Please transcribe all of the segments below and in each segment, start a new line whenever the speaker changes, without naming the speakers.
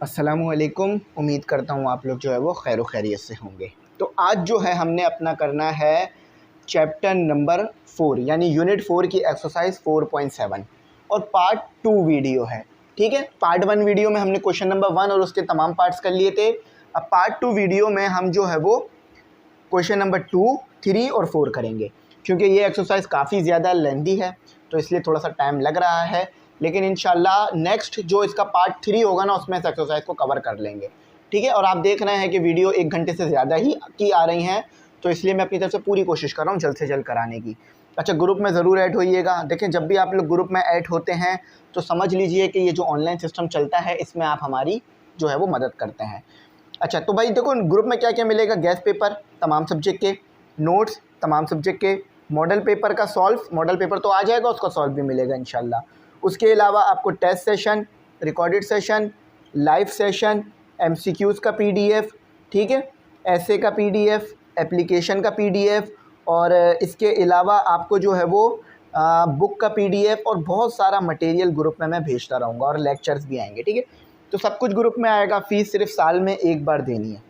अस्सलामुअलैकुम। उम्मीद करता हूँ आप लोग जो है वो खैर खैरियत से होंगे। तो आज जो है हमने अपना करना है चैप्टर नंबर 4 यानी यूनिट 4 की एक्सरसाइज 4.7 और पार्ट 2 वीडियो है। ठीक है, पार्ट 1 वीडियो में हमने क्वेश्चन नंबर 1 और उसके तमाम पार्ट्स कर लिए थे। अब पार्ट 2 वीडियो में हम जो है वो क्वेश्चन नंबर 2, 3 और 4 करेंगे। क्योंकि ये एक्सरसाइज काफ़ी ज़्यादा लेंदी है तो इसलिए थोड़ा सा टाइम लग रहा है, लेकिन इंशाल्लाह नेक्स्ट जो इसका पार्ट 3 होगा ना उसमें इस एक्सरसाइज को कवर कर लेंगे। ठीक है, और आप देख रहे हैं कि वीडियो 1 घंटे से ज़्यादा ही की आ रही हैं, तो इसलिए मैं अपनी तरफ से पूरी कोशिश कर रहा हूँ जल्द से जल्द कराने की। अच्छा, ग्रुप में ज़रूर ऐड होइएगा। देखें, जब भी आप लोग ग्रुप में ऐड होते हैं तो समझ लीजिए कि ये जो ऑनलाइन सिस्टम चलता है इसमें आप हमारी जो है वो मदद करते हैं। अच्छा, तो भाई देखो ग्रुप में क्या क्या मिलेगा। गैस पेपर तमाम सब्जेक्ट के, नोट्स तमाम सब्जेक्ट के, मॉडल पेपर का सॉल्व, मॉडल पेपर तो आ जाएगा, उसका सॉल्व भी मिलेगा इंशाल्लाह। उसके अलावा आपको test session, recorded session, live session, MCQs का पीडीएफ, ठीक है, ऐसे का पीडीएफ, एप्लीकेशन का पीडीएफ, और इसके अलावा आपको जो है वो बुक का पीडीएफ और बहुत सारा मटेरियल ग्रुप में मैं भेजता रहूँगा और लेक्चर्स भी आएंगे। ठीक है, तो सब कुछ ग्रुप में आएगा। फ़ीस सिर्फ साल में एक बार देनी है।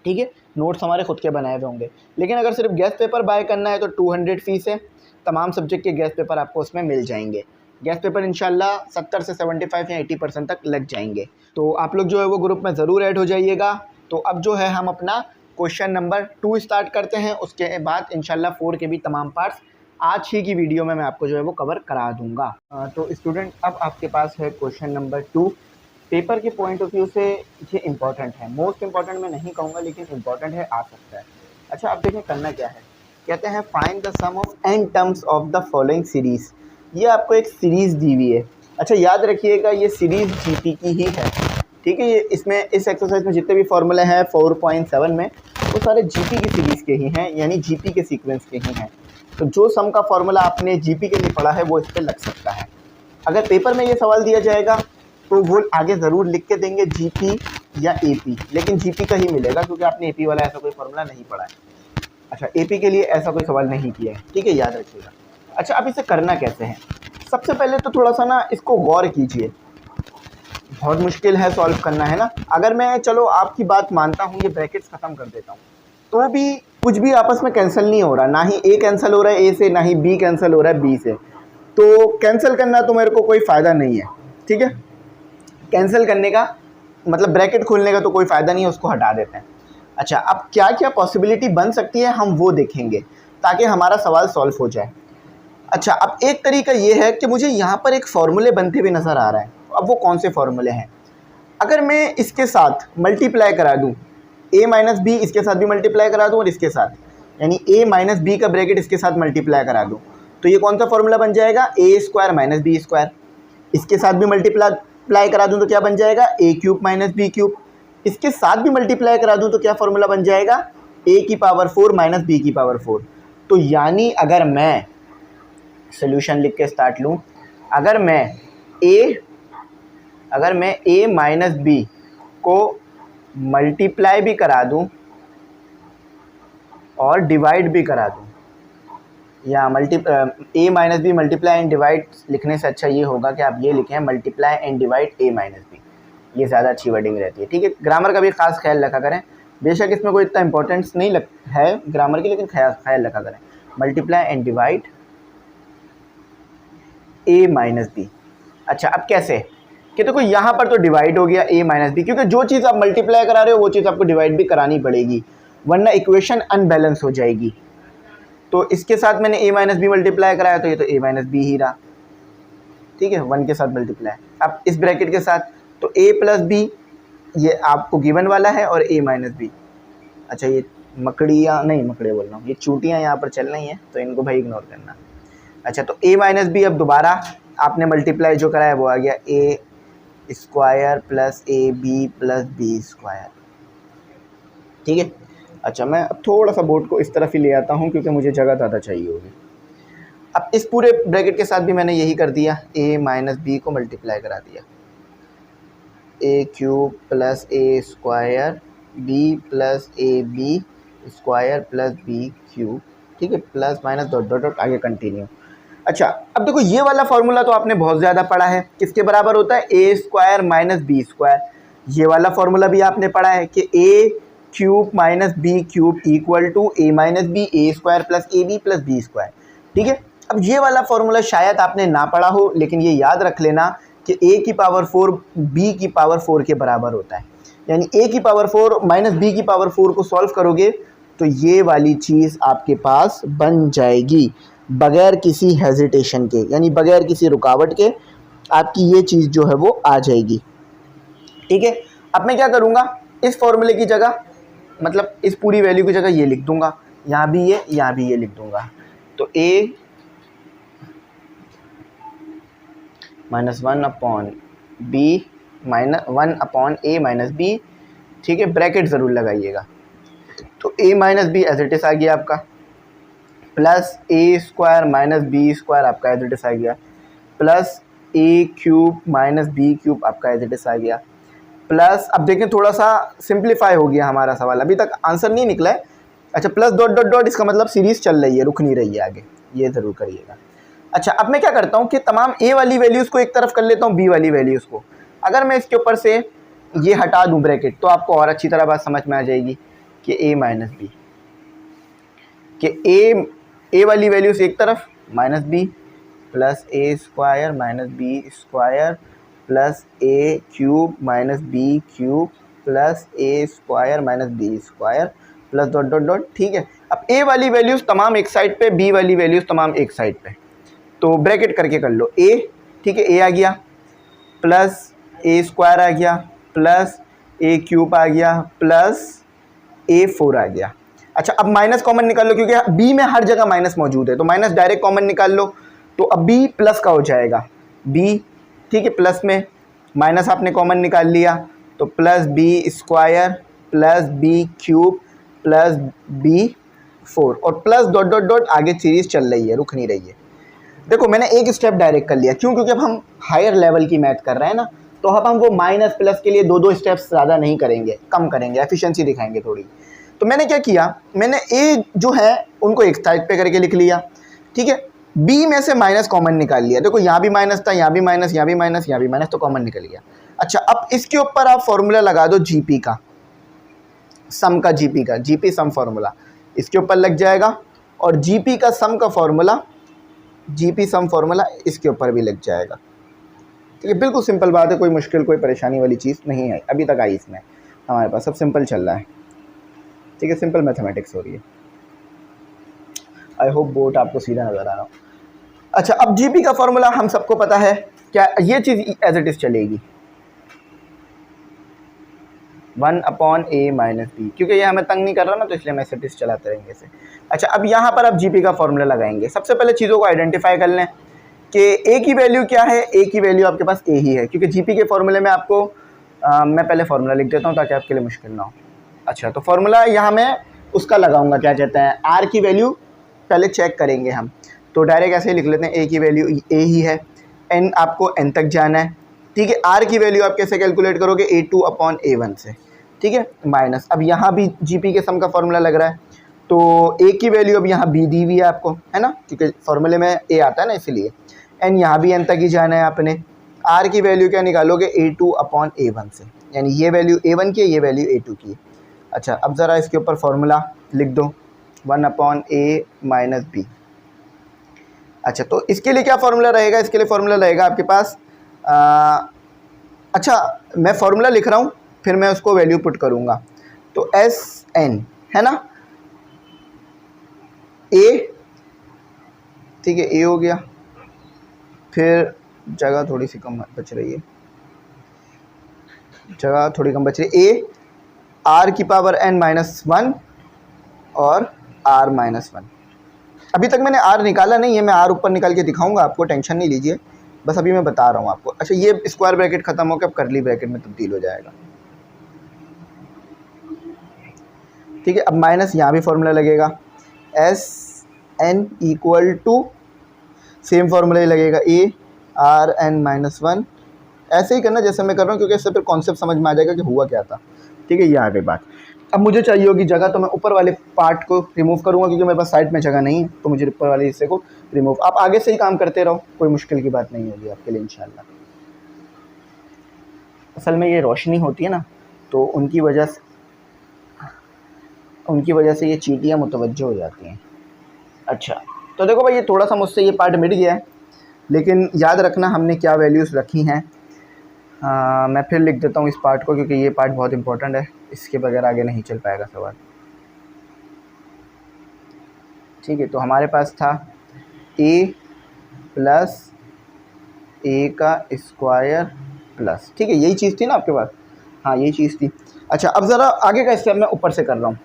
ठीक है, नोट्स हमारे खुद के बनाए हुए होंगे, लेकिन अगर सिर्फ गैस पेपर बाय करना है तो 200 फ़ीस है। तमाम सब्जेक्ट के गैस पेपर आपको उसमें मिल जाएंगे। गैस पेपर इंशाल्लाह 70 से 75 या 80% तक लग जाएंगे। तो आप लोग जो है वो ग्रुप में ज़रूर ऐड हो जाइएगा। तो अब जो है हम अपना क्वेश्चन नंबर 2 स्टार्ट करते हैं। उसके बाद इंशाल्लाह 4 के भी तमाम पार्ट्स आज ही की वीडियो में मैं आपको जो है वो कवर करा दूँगा। तो स्टूडेंट, अब आपके पास है क्वेश्चन नंबर 2। पेपर के पॉइंट ऑफ व्यू से ये इम्पॉर्टेंट है, मोस्ट इम्पॉर्टेंट मैं नहीं कहूँगा लेकिन इम्पॉर्टेंट है, आ सकता है। अच्छा, अब देखें करना क्या है। कहते हैं find the sum of n terms of the following series. ये आपको एक सीरीज़ दी हुई है। अच्छा, याद रखिएगा ये सीरीज़ जीपी की ही है। ठीक है, ये इसमें इस एक्सरसाइज में जितने भी फॉर्मूले हैं 4.7 में वो सारे जीपी की सीरीज़ के ही हैं, यानी जीपी के सीक्वेंस के ही हैं। तो जो सम का फॉर्मूला आपने जीपी के लिए पढ़ा है वो इस पर लग सकता है। अगर पेपर में ये सवाल दिया जाएगा तो वो आगे ज़रूर लिख के देंगे जीपी या एपी, लेकिन जीपी का ही मिलेगा क्योंकि आपने एपी वाला ऐसा कोई फॉर्मूला नहीं पढ़ा है। अच्छा, एपी के लिए ऐसा कोई सवाल नहीं किया है। ठीक है, याद रखिएगा। अच्छा, अब इसे करना कैसे है। सबसे पहले तो थोड़ा सा ना इसको गौर कीजिए, बहुत मुश्किल है सॉल्व करना, है ना। अगर मैं चलो आपकी बात मानता हूँ, ये ब्रैकेट्स ख़त्म कर देता हूँ तो भी कुछ भी आपस में कैंसिल नहीं हो रहा। ना ही ए कैंसिल हो रहा है ए से, ना ही बी कैंसिल हो रहा है बी से। तो कैंसिल करना तो मेरे को कोई फ़ायदा नहीं है। ठीक है, कैंसिल करने का मतलब ब्रैकेट खोलने का तो कोई फ़ायदा नहीं है, उसको हटा देते हैं। अच्छा, अब क्या क्या पॉसिबिलिटी बन सकती है हम वो देखेंगे ताकि हमारा सवाल सॉल्व हो जाए। अच्छा, अब एक तरीका ये है कि मुझे यहाँ पर एक फ़ॉर्मूले बनते हुए नज़र आ रहा है। अब वो कौन से फ़ॉर्मूले हैं। अगर मैं इसके साथ मल्टीप्लाई करा दूँ, a माइनस बी इसके साथ भी मल्टीप्लाई करा दूँ और इसके साथ, यानी a माइनस बी का ब्रैकेट इसके साथ मल्टीप्लाई करा दूँ, तो ये कौन सा फॉर्मूला बन जाएगा, ए स्क्वायर माइनस बी स्क्वायर। इसके साथ भी मल्टीप्लाई करा दूँ तो क्या बन जाएगा, ए क्यूब माइनस बी क्यूब। इसके साथ भी मल्टीप्लाई करा दूँ तो क्या फॉर्मूला बन जाएगा, ए की पावर 4 माइनस बी की पावर 4। तो यानी अगर मैं सोल्यूशन लिख के स्टार्ट लूँ, अगर मैं ए माइनस बी को मल्टीप्लाई भी करा दूँ और डिवाइड भी करा दूँ, या A minus B multiply and divide लिखने से अच्छा ये होगा कि आप ये लिखें multiply and divide A minus B, ये ज़्यादा अच्छी वर्डिंग रहती है। ठीक है, ग्रामर का भी खास ख्याल रखा करें। बेशक इसमें कोई इतना इंपॉर्टेंस नहीं है ग्रामर की, लेकिन ख्याल रखा करें। Multiply and divide A minus b. अच्छा, अब कैसे कि देखो यहाँ पर तो डिवाइड हो गया ए माइनस बी, क्योंकि जो चीज़ आप मल्टीप्लाई करा रहे हो वो चीज़ आपको डिवाइड भी करानी पड़ेगी, वरना इक्वेशन अनबैलेंस हो जाएगी। तो इसके साथ मैंने a माइनस बी मल्टीप्लाई कराया तो ये तो a माइनस बी ही रहा। ठीक है, 1 के साथ मल्टीप्लाई। अब इस ब्रैकेट के साथ तो a प्लस बी ये आपको गिवन वाला है और a माइनस बी। अच्छा, ये मकड़ियाँ नहीं, मकड़े बोल रहा हूँ, ये चूटियाँ यहाँ पर चल रही हैं तो इनको भाई इग्नोर करना। अच्छा, तो a माइनस बी अब दोबारा आपने मल्टीप्लाई जो कराया वो आ गया a square plus A B plus B square. ठीक है। अच्छा, मैं अब थोड़ा सा बोर्ड को इस तरफ ही ले आता हूँ क्योंकि मुझे जगह ज़्यादा चाहिए होगी। अब इस पूरे ब्रैकेट के साथ भी मैंने यही कर दिया, a माइनस बी को मल्टीप्लाई करा दिया, A cube plus A square B plus A B square plus B cube. ठीक है, plus minus dot dot dot आगे कंटिन्यू। अच्छा, अब देखो ये वाला फॉर्मूला तो आपने बहुत ज़्यादा पढ़ा है, किसके बराबर होता है, A square minus B square. ये वाला फॉर्मूला भी आपने पढ़ा है कि A cube minus B cube equal to A minus B, A square plus A B plus B square. ठीक है, अब ये वाला फॉर्मूला शायद आपने ना पढ़ा हो, लेकिन ये याद रख लेना कि a की पावर 4 b की पावर 4 के बराबर होता है। यानी a की पावर 4 माइनस b की पावर 4 को सॉल्व करोगे तो ये वाली चीज़ आपके पास बन जाएगी बगैर किसी हेजिटेशन के, यानी बगैर किसी रुकावट के आपकी ये चीज़ जो है वो आ जाएगी। ठीक है, अब मैं क्या करूँगा, इस फॉर्मूले की जगह, मतलब इस पूरी वैल्यू की जगह ये लिख दूंगा, यहाँ भी ये, यहाँ भी ये लिख दूंगा। तो a minus 1 upon B minus 1 upon A minus B, ठीक है, ब्रैकेट ज़रूर लगाइएगा। तो a minus B as it is आ गया आपका, plus A square minus B square आपका एज इट इज़ आ गया, plus A cube minus B cube आपका एज इट इज़ आ गया, प्लस अब देखें थोड़ा सा सिंप्लीफाई हो गया हमारा सवाल, अभी तक आंसर नहीं निकला है। अच्छा, प्लस डॉट डॉट डॉट, इसका मतलब सीरीज़ चल रही है, रुक नहीं रही है आगे, ये ज़रूर करिएगा। अच्छा, अब मैं क्या करता हूँ कि तमाम ए वाली वैल्यूज़ को एक तरफ कर लेता हूँ, बी वाली वैल्यूज़ को। अगर मैं इसके ऊपर से ये हटा दूँ ब्रैकेट, तो आपको और अच्छी तरह बात समझ में आ जाएगी कि ए माइनस बी, कि ए वाली वैल्यूज़ एक तरफ minus B plus A square minus B square plus A cube minus B cube plus A square minus B square plus dot dot dot. ठीक है, अब ए वाली वैल्यूज़ तमाम एक साइड पे, बी वाली वैल्यूज़ तमाम एक साइड पे, तो ब्रैकेट करके कर लो ए, ठीक है, ए आ गया प्लस ए स्क्वायर आ गया प्लस ए क्यूब आ गया प्लस ए 4 आ गया। अच्छा, अब माइनस कॉमन निकाल लो, क्योंकि बी में हर जगह माइनस मौजूद है, तो माइनस डायरेक्ट कॉमन निकाल लो, तो अब बी प्लस का हो जाएगा बी, ठीक है, प्लस में माइनस आपने कॉमन निकाल लिया, तो plus B square plus B cube plus b 4 और प्लस डॉट डॉट डॉट, आगे सीरीज चल रही है, रुक नहीं रही है। देखो मैंने एक स्टेप डायरेक्ट कर लिया, क्यों, क्योंकि अब हम हायर लेवल की मैथ कर रहे हैं ना, तो अब हम वो माइनस प्लस के लिए दो स्टेप्स ज़्यादा नहीं करेंगे, कम करेंगे, एफिशिएंसी दिखाएंगे थोड़ी। तो मैंने क्या किया, मैंने ए जो है उनको एक साइड पे करके लिख लिया, ठीक है, बी में से माइनस कॉमन निकाल लिया, देखो यहाँ भी माइनस था, यहाँ भी माइनस, यहाँ भी माइनस, यहाँ भी माइनस, तो कॉमन निकल गया। अच्छा, अब इसके ऊपर आप फॉर्मूला लगा दो जीपी का, सम का, जीपी का, जीपी सम फॉर्मूला इसके ऊपर लग जाएगा, और जीपी का सम का फॉर्मूला, जीपी सम फॉर्मूला इसके ऊपर भी लग जाएगा। ठीक है, बिल्कुल सिंपल बात है, कोई मुश्किल कोई परेशानी वाली चीज़ नहीं है अभी तक आई इसमें, हमारे पास सब सिंपल चल रहा है। ठीक है, सिंपल मैथमेटिक्स हो रही है। आई होप बोर्ड आपको सीधा नज़र आ रहा हो। अच्छा, अब जीपी का फॉर्मूला हम सबको पता है, क्या ये चीज़ एज इट इज़ चलेगी 1 अपॉन ए माइनस बी, क्योंकि ये हमें तंग नहीं कर रहा ना, तो इसलिए हम एज इट इज़ चलाते रहेंगे इसे। अच्छा, अब यहाँ पर आप जीपी का फॉर्मूला लगाएंगे, सबसे पहले चीज़ों को आइडेंटिफाई कर लें कि ए की वैल्यू क्या है, ए की वैल्यू आपके पास ए ही है, क्योंकि जीपी के फॉर्मूले में आपको मैं पहले फॉर्मूला लिख देता हूँ ताकि आपके लिए मुश्किल ना हो। अच्छा, तो फॉर्मूला यहाँ मैं उसका लगाऊंगा, क्या कहते हैं, आर की वैल्यू पहले चेक करेंगे हम, तो डायरेक्ट ऐसे ही लिख लेते हैं, ए की वैल्यू ए ही है, एन आपको एन तक जाना है। ठीक है, आर की वैल्यू आप कैसे कैलकुलेट करोगे, A2 अपॉन A1 से, ठीक है, माइनस, अब यहाँ भी जीपी के सम का फॉर्मूला लग रहा है, तो ए की वैल्यू अब यहाँ बी दी हुई है आपको, है ना, क्योंकि फॉर्मूले में ए आता है ना, इसलिए एन यहाँ भी एन तक ही जाना है आपने। आर की वैल्यू क्या निकालोगे, A2 अपॉन A1 से, यानी ये वैल्यू A1 की है, ये वैल्यू A2 की है। अच्छा, अब ज़रा इसके ऊपर फॉर्मूला लिख दो, 1 अपॉन A माइनस बी। अच्छा, तो इसके लिए क्या फॉर्मूला रहेगा, इसके लिए फॉर्मूला रहेगा आपके पास, अच्छा मैं फॉर्मूला लिख रहा हूँ, फिर मैं उसको वैल्यू पुट करूँगा, तो एस एन है ना, ए, ठीक है, ए हो गया, फिर जगह थोड़ी सी कम बच रही है, जगह थोड़ी कम बच रही है, ए आर की पावर एन माइनस 1 और आर माइनस 1। अभी तक मैंने आर निकाला नहीं है, मैं आर ऊपर निकाल के दिखाऊंगा आपको, टेंशन नहीं लीजिए, बस अभी मैं बता रहा हूँ आपको। अच्छा, ये स्क्वायर ब्रैकेट खत्म होकर अब करली ब्रैकेट में तब्दील हो जाएगा। ठीक है, अब माइनस यहाँ भी फॉर्मूला लगेगा, S N equal to same formula ही लगेगा, ए आर एन माइनस 1, ऐसे ही करना जैसे मैं कर रहा हूँ, क्योंकि इससे फिर कॉन्सेप्ट समझ में आ जाएगा कि हुआ क्या था। ठीक है, ये आ गई बात। अब मुझे चाहिए होगी जगह, तो मैं ऊपर वाले पार्ट को रिमूव करूँगा, क्योंकि मेरे पास साइड में जगह नहीं है, तो मुझे ऊपर वाले हिस्से को रिमूव, आप आगे से ही काम करते रहो, कोई मुश्किल की बात नहीं होगी आपके लिए इंशाल्लाह। असल में ये रोशनी होती है ना, तो उनकी वजह से ये चींटियाँ मुतवज्जो हो जाती हैं। अच्छा, तो देखो भाई ये थोड़ा सा मुझसे ये पार्ट मिट गया है, लेकिन याद रखना हमने क्या वैल्यूज़ रखी हैं। मैं फिर लिख देता हूँ इस पार्ट को, क्योंकि ये पार्ट बहुत इंपॉर्टेंट है, इसके बगैर आगे नहीं चल पाएगा सवाल। ठीक है, तो हमारे पास था a प्लस ए का स्क्वायर प्लस, ठीक है यही चीज़ थी ना आपके पास, हाँ यही चीज़ थी। अच्छा, अब ज़रा आगे का स्टेप मैं ऊपर से कर रहा हूँ।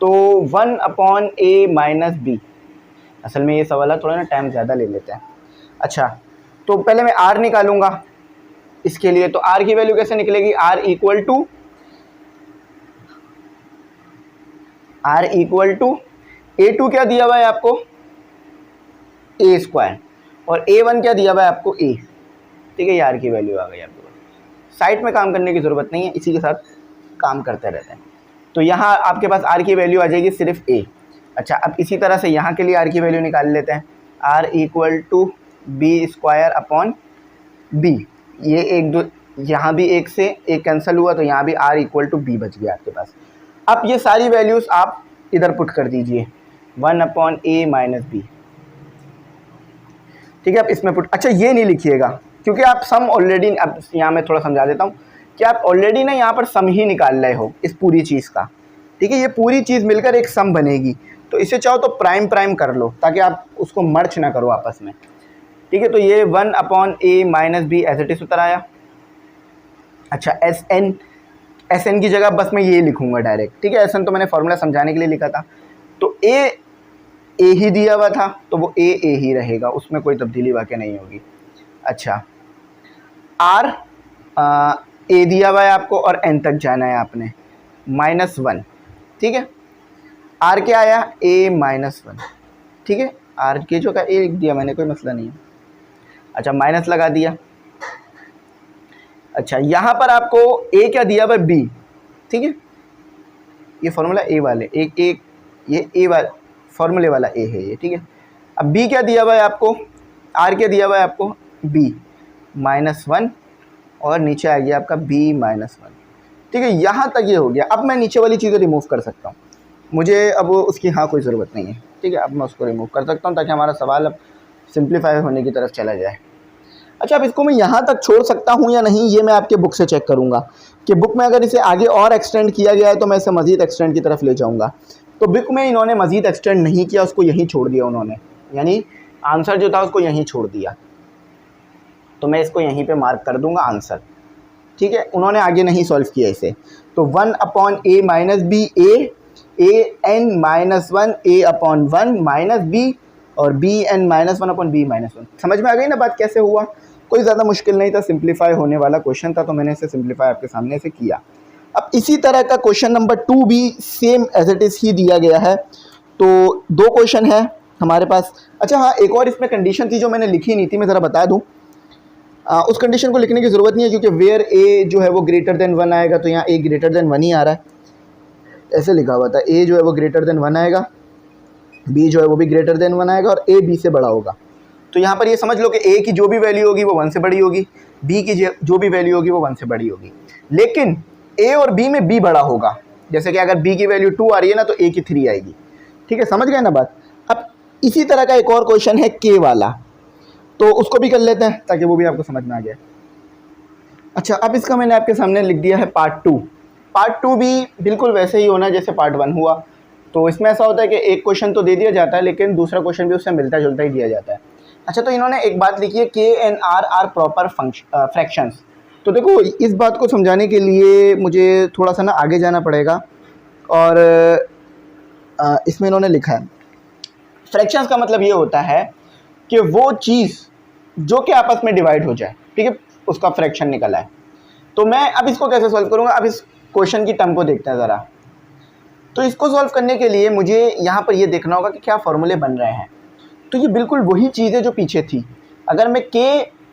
तो 1/a माइनस बी, असल में ये सवाल है थोड़ा ना टाइम ज़्यादा ले लेते हैं। अच्छा, तो पहले मैं r निकालूंगा इसके लिए, तो r की वैल्यू कैसे निकलेगी, r इक्वल टू a2 क्या दिया हुआ है आपको, a स्क्वायर, और a1 क्या दिया हुआ है आपको, a। ठीक है, ये r की वैल्यू आ गई आपके पास, साइड में काम करने की ज़रूरत नहीं है, इसी के साथ काम करते रहते हैं। तो यहाँ आपके पास r की वैल्यू आ जाएगी सिर्फ a। अच्छा, अब इसी तरह से यहाँ के लिए r की वैल्यू निकाल लेते हैं, r equal to b square upon b। ये एक दो, यहाँ भी एक से एक कैंसिल हुआ, तो यहाँ भी r इक्वल टू बी बच गया आपके पास। अब ये सारी वैल्यूज़ आप इधर पुट कर दीजिए, 1/a माइनस बी। ठीक है, आप इसमें पुट, अच्छा ये नहीं लिखिएगा क्योंकि आप सम ऑलरेडी, अब यहाँ मैं थोड़ा समझा देता हूँ कि आप ऑलरेडी ना यहाँ पर सम ही निकाल रहे हो इस पूरी चीज़ का। ठीक है, ये पूरी चीज़ मिलकर एक सम बनेगी, तो इसे चाहो तो प्राइम प्राइम कर लो ताकि आप उसको मर्ज ना करो आपस में। ठीक है, तो ये 1/a minus B as it is उतर आया। अच्छा, एस एन की जगह बस मैं ये लिखूंगा डायरेक्ट। ठीक है, एस एन तो मैंने फॉर्मूला समझाने के लिए लिखा था, तो ए ही दिया हुआ था तो वो ए ही रहेगा, उसमें कोई तब्दीली वाकई नहीं होगी। अच्छा, आर ए दिया हुआ है आपको और एन तक जाना है आपने, -1। ठीक है, आर क्या आया, a -1। ठीक है, आर के जो का ए लिख दिया मैंने, कोई मसला नहीं है। अच्छा, माइनस लगा दिया। अच्छा, यहाँ पर आपको a क्या दिया हुआ है, b। ठीक है, ये फॉर्मूला a वाले एक ये a वाला फॉर्मूले वाला a है ये। ठीक है, अब b क्या दिया हुआ है आपको, r क्या दिया हुआ है आपको, b -1, और नीचे आ गया आपका b -1। ठीक है, यहाँ तक ये हो गया। अब मैं नीचे वाली चीज़ें रिमूव कर सकता हूँ, मुझे अब उसकी हाँ कोई ज़रूरत नहीं है। ठीक है, अब मैं उसको रिमूव कर सकता हूँ ताकि हमारा सवाल अब सिंप्लीफाई होने की तरफ चला जाए। अच्छा, अब इसको मैं यहाँ तक छोड़ सकता हूँ या नहीं, ये मैं आपके बुक से चेक करूँगा कि बुक में अगर इसे आगे और एक्सटेंड किया गया है तो मैं इसे मज़ीद एक्सटेंड की तरफ ले जाऊँगा। तो बुक में इन्होंने मज़ीद एक्सटेंड नहीं किया, उसको यहीं छोड़ दिया उन्होंने, यानी आंसर जो था उसको यहीं छोड़ दिया। तो मैं इसको यहीं पर मार्क कर दूँगा आंसर। ठीक है, उन्होंने आगे नहीं सॉल्व किया इसे। तो 1/a minus b, a(n -1 a/1 minus b, और bn -1/b -1। समझ में आ गई ना बात कैसे हुआ, कोई ज़्यादा मुश्किल नहीं था, सिंप्लीफाई होने वाला क्वेश्चन था, तो मैंने इसे सिंप्लीफाई आपके सामने से किया। अब इसी तरह का क्वेश्चन नंबर 2 भी सेम एज इट इज़ ही दिया गया है। तो 2 क्वेश्चन है हमारे पास। अच्छा हाँ, एक और इसमें कंडीशन थी जो मैंने लिखी नहीं थी, मैं ज़रा बता दूँ। उस कंडीशन को लिखने की ज़रूरत नहीं है क्योंकि वेयर ए जो है वो ग्रेटर देन 1 आएगा, तो यहाँ ए ग्रेटर देन 1 ही आ रहा है, ऐसे लिखा हुआ था। ए जो है वो ग्रेटर देन 1 आएगा, बी जो है वो भी ग्रेटर देन 1 आएगा, और ए बी से बड़ा होगा। तो यहाँ पर ये समझ लो कि ए की जो भी वैल्यू होगी वो 1 से बड़ी होगी, बी की जो भी वैल्यू होगी वो 1 से बड़ी होगी, लेकिन ए और बी में बी बड़ा होगा। जैसे कि अगर बी की वैल्यू 2 आ रही है ना, तो ए की 3 आएगी। ठीक है, समझ गए ना बात। अब इसी तरह का एक और क्वेश्चन है के वाला, तो उसको भी कर लेते हैं ताकि वो भी आपको समझ में आ गया। अच्छा, अब इसका मैंने आपके सामने लिख दिया है पार्ट 2। पार्ट 2 भी बिल्कुल वैसे ही होना जैसे पार्ट 1 हुआ। तो इसमें ऐसा होता है कि एक क्वेश्चन तो दे दिया जाता है, लेकिन दूसरा क्वेश्चन भी उससे मिलता जुलता ही दिया जाता है। अच्छा, तो इन्होंने एक बात लिखी है, k and r are proper fractions. तो देखो, इस बात को समझाने के लिए मुझे थोड़ा सा ना आगे जाना पड़ेगा, और इसमें इन्होंने लिखा है फ्रैक्शंस का मतलब ये होता है कि वो चीज़ जो कि आपस में डिवाइड हो जाए, ठीक है, उसका फ्रैक्शन निकला है। तो मैं अब इसको कैसे सॉल्व करूँगा, अब इस क्वेश्चन की टर्म को देखते हैं ज़रा। तो इसको सॉल्व करने के लिए मुझे यहाँ पर ये देखना होगा कि क्या फॉर्मूले बन रहे हैं। तो ये बिल्कुल वही चीज़ है जो पीछे थी। अगर मैं k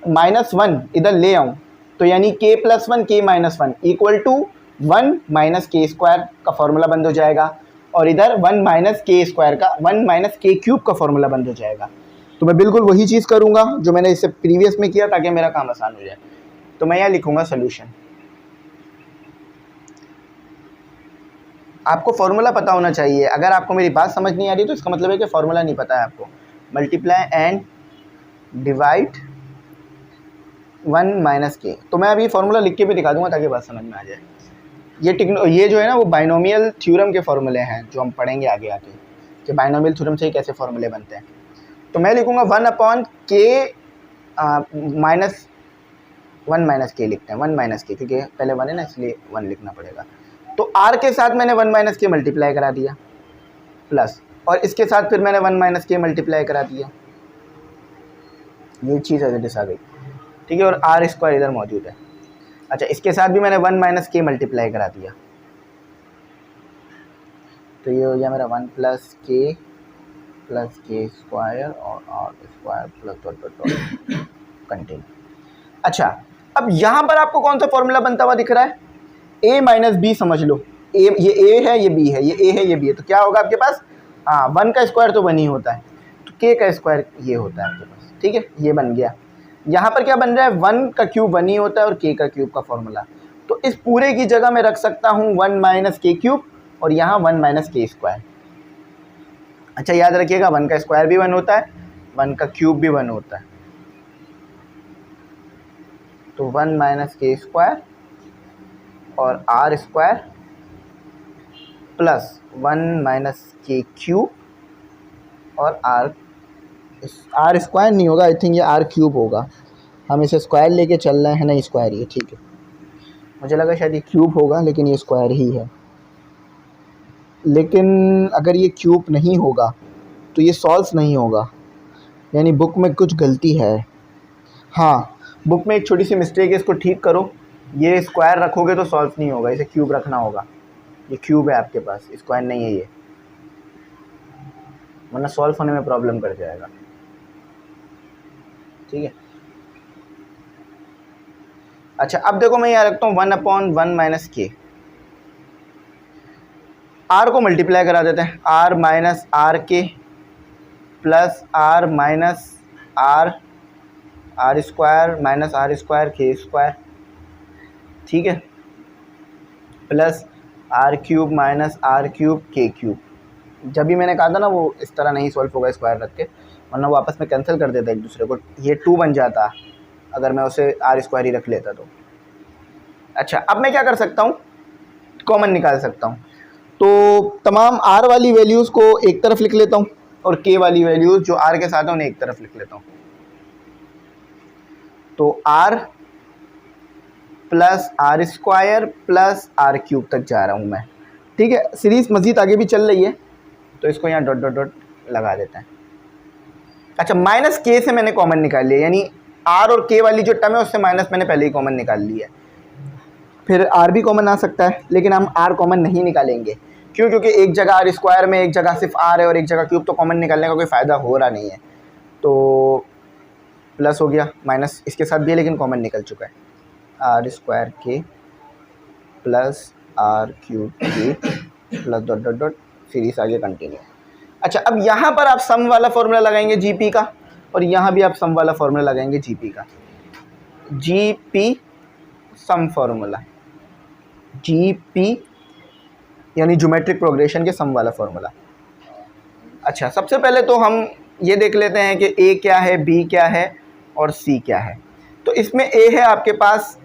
-1 इधर ले आऊँ तो यानी k + 1 k -1 equal to 1 - k² का फॉर्मूला बंद हो जाएगा, और इधर 1 - k² का 1 - k³ का फॉर्मूला बंद हो जाएगा। तो मैं बिल्कुल वही चीज़ करूँगा जो मैंने इससे प्रीवियस में किया ताकि मेरा काम आसान हो जाए। तो मैं यहाँ लिखूँगा सोल्यूशन। आपको फॉर्मूला पता होना चाहिए। अगर आपको मेरी बात समझ नहीं आ रही तो इसका मतलब है कि फॉर्मूला नहीं पता है आपको। मल्टीप्लाई एंड डिवाइड 1 माइनस के। तो मैं अभी फॉर्मूला लिख के भी दिखा दूंगा ताकि बात समझ में आ जाए। ये जो है ना वो बाइनोमियल थ्योरम के फॉर्मूले हैं जो हम पढ़ेंगे आगे आके कि बाइनोमियल थ्योरम से ही कैसे फॉर्मूले बनते हैं। तो मैं लिखूंगा 1 अपॉन के माइनस 1 माइनस के लिखते हैं, 1 माइनस के, क्योंकि पहले 1 है ना इसलिए 1 लिखना पड़ेगा। तो r के साथ मैंने 1 माइनस के मल्टीप्लाई करा दिया प्लस, और इसके साथ फिर मैंने 1 माइनस के मल्टीप्लाई करा दिया, ये चीज़ एज आ गई, ठीक है। और आर स्क्वायर इधर मौजूद है। अच्छा, इसके साथ भी मैंने 1 माइनस के मल्टीप्लाई करा दिया, तो ये हो गया मेरा 1 प्लस के स्क्वायर और r square plus dot dot dot continue. अच्छा, अब यहाँ पर आपको कौन सा फॉर्मूला बनता हुआ दिख रहा है? a माइनस बी समझ लो। ये a है, ये b है, ये a है, ये b है, तो क्या होगा आपके पास? हाँ, 1 का स्क्वायर तो 1 ही होता है, तो k का स्क्वायर ये होता है आपके पास, ठीक है। ये बन गया। यहाँ पर क्या बन रहा है? 1 का क्यूब 1 ही होता है और k का क्यूब का फॉर्मूला। तो इस पूरे की जगह मैं रख सकता हूँ 1 माइनस के क्यूब और यहाँ 1 माइनस के स्क्वायर। अच्छा, याद रखिएगा 1 का स्क्वायर भी 1 होता है, 1 का क्यूब भी 1 होता है। तो 1 माइनस के स्क्वायर और आर स्क्वायर प्लस 1 माइनस के क्यूब और आर स्क्वायर नहीं होगा, आई थिंक ये आर क्यूब होगा। हम इसे स्क्वायर लेके चल रहे हैं, नहीं स्क्वायर ये, ठीक है। मुझे लगा शायद ये क्यूब होगा लेकिन ये स्क्वायर ही है। लेकिन अगर ये क्यूब नहीं होगा तो ये सॉल्व नहीं होगा, यानी बुक में कुछ गलती है। हाँ, बुक में एक छोटी सी मिस्टेक है, इसको ठीक करो। ये स्क्वायर रखोगे तो सॉल्व नहीं होगा, इसे क्यूब रखना होगा। ये क्यूब है आपके पास, स्क्वायर नहीं है ये, वरना सॉल्व होने में प्रॉब्लम कर जाएगा, ठीक है। अच्छा, अब देखो मैं यहाँ रखता हूँ 1 अपॉन 1 माइनस के। आर को मल्टीप्लाई करा देते हैं, r minus r k plus r minus r square minus r square k square, ठीक है, plus r cube minus r cube k cube. जब भी मैंने कहा था ना वो इस तरह नहीं सॉल्व होगा स्क्वायर रख के, वरना वो आपस में कैंसिल कर देता एक दूसरे को। ये 2 बन जाता अगर मैं उसे आर स्क्वायर ही रख लेता तो। अच्छा, अब मैं क्या कर सकता हूँ? कॉमन निकाल सकता हूँ। तो तमाम आर वाली वैल्यूज़ को एक तरफ लिख लेता हूँ और के वाली वैल्यूज़ जो आर के साथ है उन्हें एक तरफ लिख लेता हूँ। तो r plus r square plus r cube तक जा रहा हूँ मैं, ठीक है। सीरीज मज़ीद आगे भी चल रही है तो इसको यहाँ डॉट डॉट डॉट लगा देते हैं। अच्छा, माइनस के से मैंने कॉमन निकाल लिया, यानी आर और के वाली जो टर्म है उससे माइनस मैंने पहले ही कॉमन निकाल लिया है। फिर आर भी कॉमन आ सकता है, लेकिन हम आर कॉमन नहीं निकालेंगे। क्यों? क्योंकि एक जगह आर स्क्वायर में एक जगह सिर्फ आर है और एक जगह क्यूब, तो कॉमन निकालने का कोई फ़ायदा हो रहा नहीं है। तो प्लस हो गया, माइनस इसके साथ भी है लेकिन कॉमन निकल चुका है। आर स्क्वायर के प्लस आर क्यूब के plus dot dot dot, series आगे कंटिन्यू। अच्छा, अब यहाँ पर आप सम वाला फॉर्मूला लगाएंगे जीपी का, और यहाँ भी आप सम वाला फॉर्मूला लगाएंगे जीपी का। जीपी सम फॉर्मूला, जीपी यानी ज्योमेट्रिक प्रोग्रेशन के सम वाला फॉर्मूला। अच्छा, सबसे पहले तो हम ये देख लेते हैं कि ए क्या है, बी क्या है और सी क्या है। तो इसमें ए है आपके पास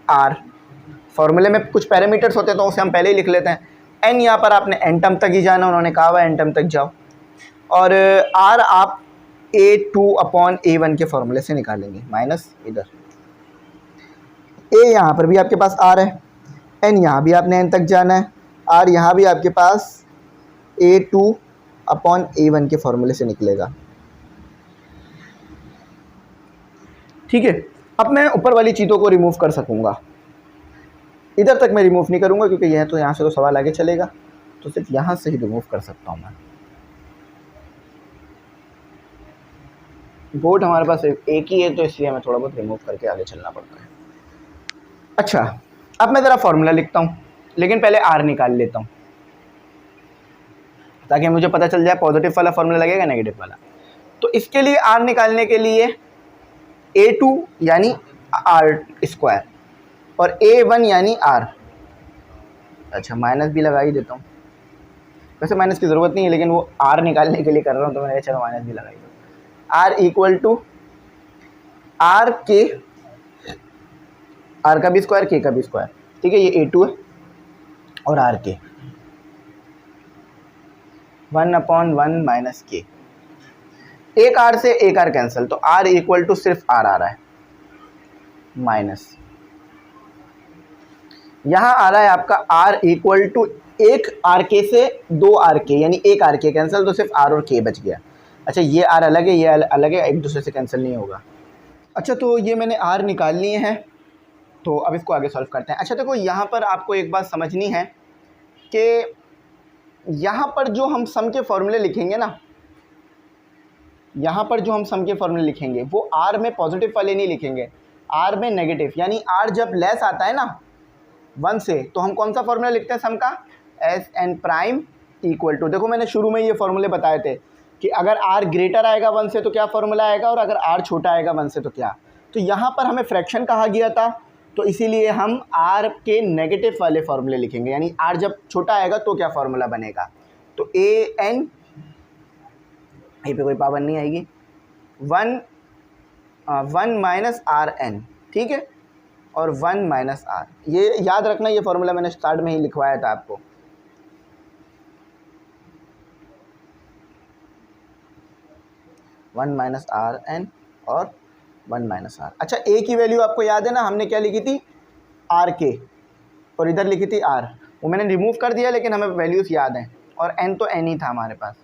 आर, फॉर्मूले में कुछ पैरामीटर्स होते हैं तो उसे हम पहले ही लिख लेते हैं। एन यहाँ पर आपने एन टर्म तक ही जाना, उन्होंने कहा हुआ एन टर्म तक जाओ। और आर आप A2 अपॉन A1 के फॉर्मूले से निकालेंगे, माइनस इधर। ए यहाँ पर भी आपके पास आर है, एन यहाँ भी आपने एन तक जाना है, आर यहाँ भी आपके पास A2 अपॉन A1 के फॉर्मूले से निकलेगा, ठीक है। अब मैं ऊपर वाली चीज़ों को रिमूव कर सकूँगा, इधर तक मैं रिमूव नहीं करूँगा क्योंकि यह तो यहाँ से तो सवाल आगे चलेगा, तो सिर्फ यहाँ से ही रिमूव कर सकता हूँ मैं। बोर्ड हमारे पास एक ही है तो इसलिए हमें थोड़ा बहुत रिमूव करके आगे चलना पड़ता है। अच्छा, अब मैं ज़रा फॉर्मूला लिखता हूँ, लेकिन पहले आर निकाल लेता हूँ ताकि मुझे पता चल जाए पॉजिटिव वाला फॉर्मूला लगेगा नेगेटिव वाला। तो इसके लिए आर निकालने के लिए A2 यानी आर स्क्वायर और A1 यानी आर। अच्छा, माइनस भी लगा ही देता हूँ, वैसे माइनस की ज़रूरत नहीं है, लेकिन वो आर निकालने के लिए कर रहा हूँ तो मैंने चलो माइनस भी लगाई दो। आर इक्वल टू आर के, आर का भी स्क्वायर के का भी स्क्वायर, ठीक है, ये A2 है और आर के 1/1 माइनस के, एक आर से एक आर कैंसिल, तो आर इक्वल टू सिर्फ आर आ रहा है माइनस, यहाँ आ रहा है आपका आर इक्वल टू एक आर के से दो आर के, यानी एक आर के कैंसिल, तो सिर्फ आर और के बच गया। अच्छा ये आर अलग है, ये अलग है, एक दूसरे से कैंसिल नहीं होगा। अच्छा तो ये मैंने आर निकाल लिए हैं, तो अब इसको आगे सॉल्व करते हैं। अच्छा देखो यहाँ पर आपको एक बात समझनी है कि यहाँ पर जो हम सम के फॉर्मूले लिखेंगे ना, यहाँ पर जो हम सम के फॉर्मूले लिखेंगे वो आर में पॉजिटिव वाले नहीं लिखेंगे, आर में नेगेटिव, यानी आर जब लेस आता है ना 1 से, तो हम कौन सा फॉर्मूला लिखते हैं सम का, s n prime equal to, देखो मैंने शुरू में ये फॉर्मूले बताए थे कि अगर आर ग्रेटर आएगा 1 से तो क्या फॉर्मूला आएगा, और अगर आर छोटा आएगा 1 से तो क्या। तो यहाँ पर हमें फ्रैक्शन कहा गया था, तो इसीलिए हम आर के नेगेटिव वाले फॉर्मूले लिखेंगे, यानी आर जब छोटा आएगा तो क्या फॉर्मूला बनेगा, तो ए एन, यहीं पे कोई पाबंदी नहीं आएगी, 1 माइनस आर एन, ठीक है, और 1 माइनस आर, ये याद रखना, ये फॉर्मूला मैंने स्टार्ट में ही लिखवाया था आपको। वन माइनस आर एन और 1 माइनस आर। अच्छा ए की वैल्यू आपको याद है ना, हमने क्या लिखी थी, आर के, और इधर लिखी थी आर, वो मैंने रिमूव कर दिया, लेकिन हमें वैल्यूज़ याद हैं, और एन तो एन ही था हमारे पास।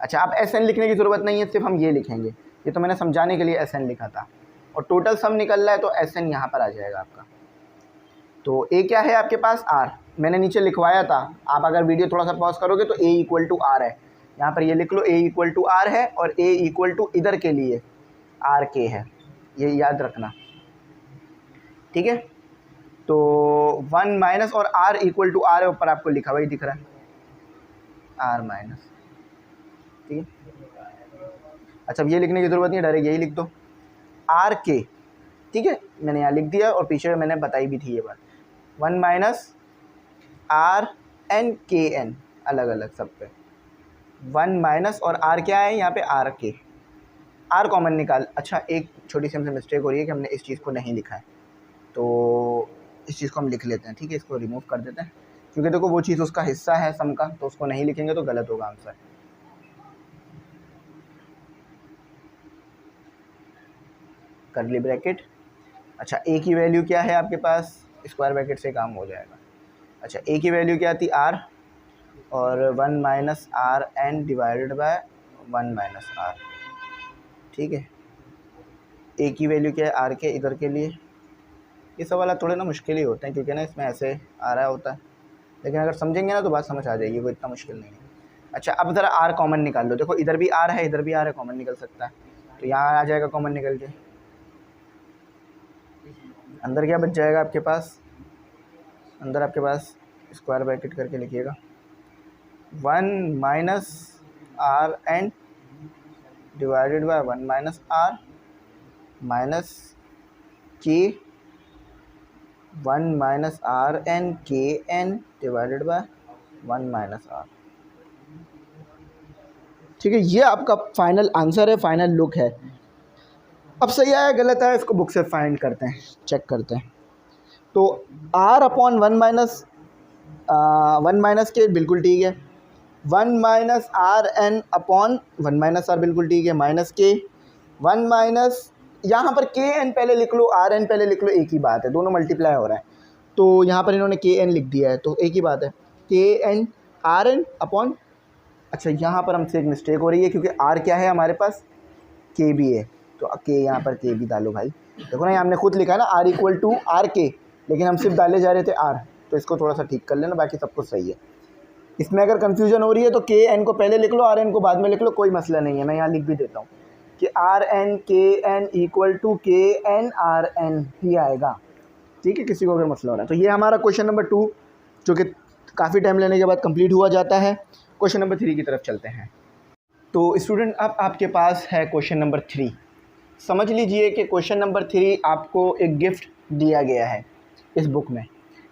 अच्छा आप एस एन लिखने की ज़रूरत नहीं है, सिर्फ हम ये लिखेंगे, ये तो मैंने समझाने के लिए एस एन लिखा था, और टोटल सम निकल रहा है तो एस एन यहाँ पर आ जाएगा आपका। तो ए क्या है आपके पास, आर, मैंने नीचे लिखवाया था, आप अगर वीडियो थोड़ा सा पॉज करोगे तो ए इक्वल टू आर है, यहाँ पर ये लिख लो, ए इक्वल टू आर है, और ए इक्वल टू इधर के लिए आर के है, ये याद रखना, ठीक है। तो 1 माइनस और आर इक्वल टू आर है, ऊपर आपको लिखा हुआ ही दिख रहा है, आर माइनस, ठीक है। अच्छा अब ये लिखने की ज़रूरत नहीं है, डायरेक्ट यही लिख दो, आर के, ठीक है, मैंने यहाँ लिख दिया, और पीछे मैंने बताई भी थी ये बात, 1 minus r n k N, अलग अलग सब पे 1 माइनस, और आर क्या है यहाँ पे, आर के, आर कॉमन निकाल। अच्छा एक छोटी सी हमसे मिस्टेक हो रही है कि हमने इस चीज़ को नहीं लिखा है, तो इस चीज़ को हम लिख लेते हैं, ठीक है, इसको रिमूव कर देते हैं, क्योंकि देखो वो चीज़ उसका हिस्सा है सम का, तो उसको नहीं लिखेंगे तो गलत होगा आंसर। कर्ली ब्रैकेट, अच्छा ए की वैल्यू क्या है आपके पास, स्क्वायर ब्रैकेट से काम हो जाएगा। अच्छा ए की वैल्यू क्या थी, आर, और 1 minus r n divided by 1 minus r, ठीक है। ए की वैल्यू क्या है, आर के, इधर के लिए ये सब वाला थोड़े ना मुश्किल ही होते हैं, क्योंकि ना इसमें ऐसे आ रहा होता है, लेकिन अगर समझेंगे ना तो बात समझ आ जाएगी, वो इतना मुश्किल नहीं है। अच्छा अब ज़रा आर कॉमन निकाल लो, देखो इधर भी आर है, इधर भी आर है, कॉमन निकल सकता है, तो यहाँ आ जाएगा कॉमन निकल के, अंदर क्या बच जाएगा आपके पास, अंदर आपके पास स्क्वायर ब्रैकेट करके लिखिएगा, 1 minus r n divided by 1 minus r minus k 1 minus r n k n divided by 1 minus r, ठीक है। ये आपका फाइनल आंसर है, फाइनल लुक है। अब सही आया गलत आया इसको बुक से फाइंड करते हैं, चेक करते हैं। तो r अपॉन 1 माइनस के बिल्कुल ठीक है, 1 minus r n upon 1 minus r बिल्कुल ठीक है, माइनस के 1 माइनस, यहाँ पर के एन पहले लिख लो, आर एन पहले लिख लो, एक ही बात है, दोनों मल्टीप्लाई हो रहा है, तो यहाँ पर इन्होंने के एन लिख दिया है, तो एक ही बात है, के एन आर एन अपॉन, अच्छा यहाँ पर हमसे एक मिस्टेक हो रही है, क्योंकि आर क्या है हमारे पास, के भी है, तो के यहाँ पर के भी डालो भाई, देखो ना हमने खुद लिखा है ना आर इक्वल टू आर के, लेकिन हम सिर्फ डाले जा रहे थे आर, तो इसको थोड़ा सा ठीक कर लेना, बाकी सब कुछ सही है। इसमें अगर कन्फ्यूजन हो रही है तो के एन को पहले लिख लो, आर एन को बाद में लिख लो, कोई मसला नहीं है, मैं यहाँ लिख भी देता हूँ कि are n k N equal to के एन आर एन ही आएगा, ठीक है, किसी को अगर मसला हो रहा है। तो ये हमारा क्वेश्चन नंबर 2 जो कि काफ़ी टाइम लेने के बाद कंप्लीट हुआ जाता है। क्वेश्चन नंबर 3 की तरफ चलते हैं। तो स्टूडेंट अब आपके पास है क्वेश्चन नंबर 3। समझ लीजिए कि क्वेश्चन नंबर 3 आपको एक गिफ्ट दिया गया है इस बुक में,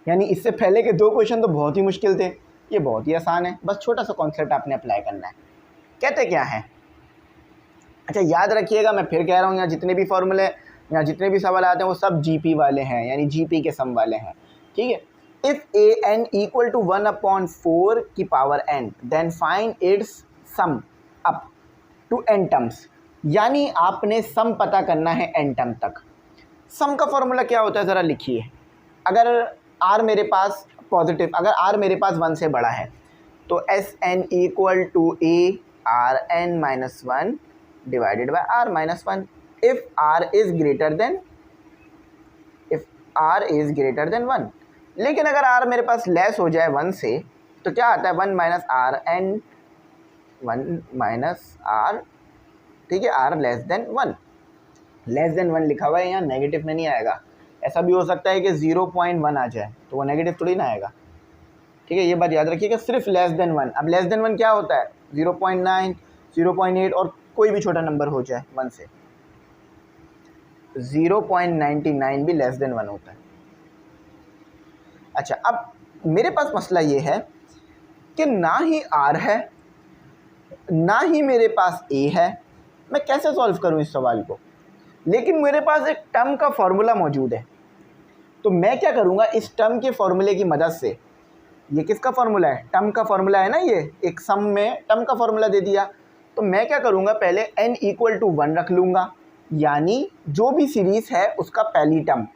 यानी इससे पहले के 2 क्वेश्चन तो बहुत ही मुश्किल थे, ये बहुत ही आसान है, बस छोटा सा कॉन्सेप्ट आपने अप्लाई करना है। कहते क्या है, अच्छा याद रखिएगा, मैं फिर कह रहा हूँ, यहाँ जितने भी फॉर्मूले, यहाँ जितने भी सवाल आते हैं वो सब जीपी वाले हैं, यानी जीपी के सम वाले हैं, ठीक है। If a n equal to 1/4 की power n, then find its sum up to n terms, यानी आपने सम पता करना है n टर्म तक। सम का फॉर्मूला क्या होता है ज़रा लिखिए। अगर r मेरे पास पॉजिटिव, अगर r मेरे पास 1 से बड़ा है तो s N equal to a r n minus 1 divided by r minus 1 if r is greater than 1। लेकिन अगर r मेरे पास लेस हो जाए 1 से तो क्या आता है 1 minus r n 1 minus r, ठीक है, r less than 1। Less than 1 लिखा हुआ है यहाँ, नेगेटिव में नहीं आएगा। ऐसा भी हो सकता है कि 0.1 आ जाए तो वो नेगेटिव थोड़ी ना आएगा, ठीक है, ये बात याद रखिएगा। सिर्फ लेस देन 1। अब लेस देन 1 क्या होता है 0.9, 0.8 और कोई भी छोटा नंबर हो जाए 1 से। 0.99 भी लेस देन 1 होता है। अच्छा, अब मेरे पास मसला ये है कि ना ही r है ना ही मेरे पास a है, मैं कैसे सॉल्व करूं इस सवाल को। लेकिन मेरे पास एक टर्म का फॉर्मूला मौजूद है, तो मैं क्या करूंगा, इस टर्म के फॉर्मूले की मदद से, ये किसका फॉर्मूला है, टर्म का फॉर्मूला है ना, ये एक सम में टर्म का फॉर्मूला दे दिया, तो मैं क्या करूंगा, पहले n इक्वल टू 1 रख लूँगा, यानी जो भी सीरीज़ है उसका पहली टर्म,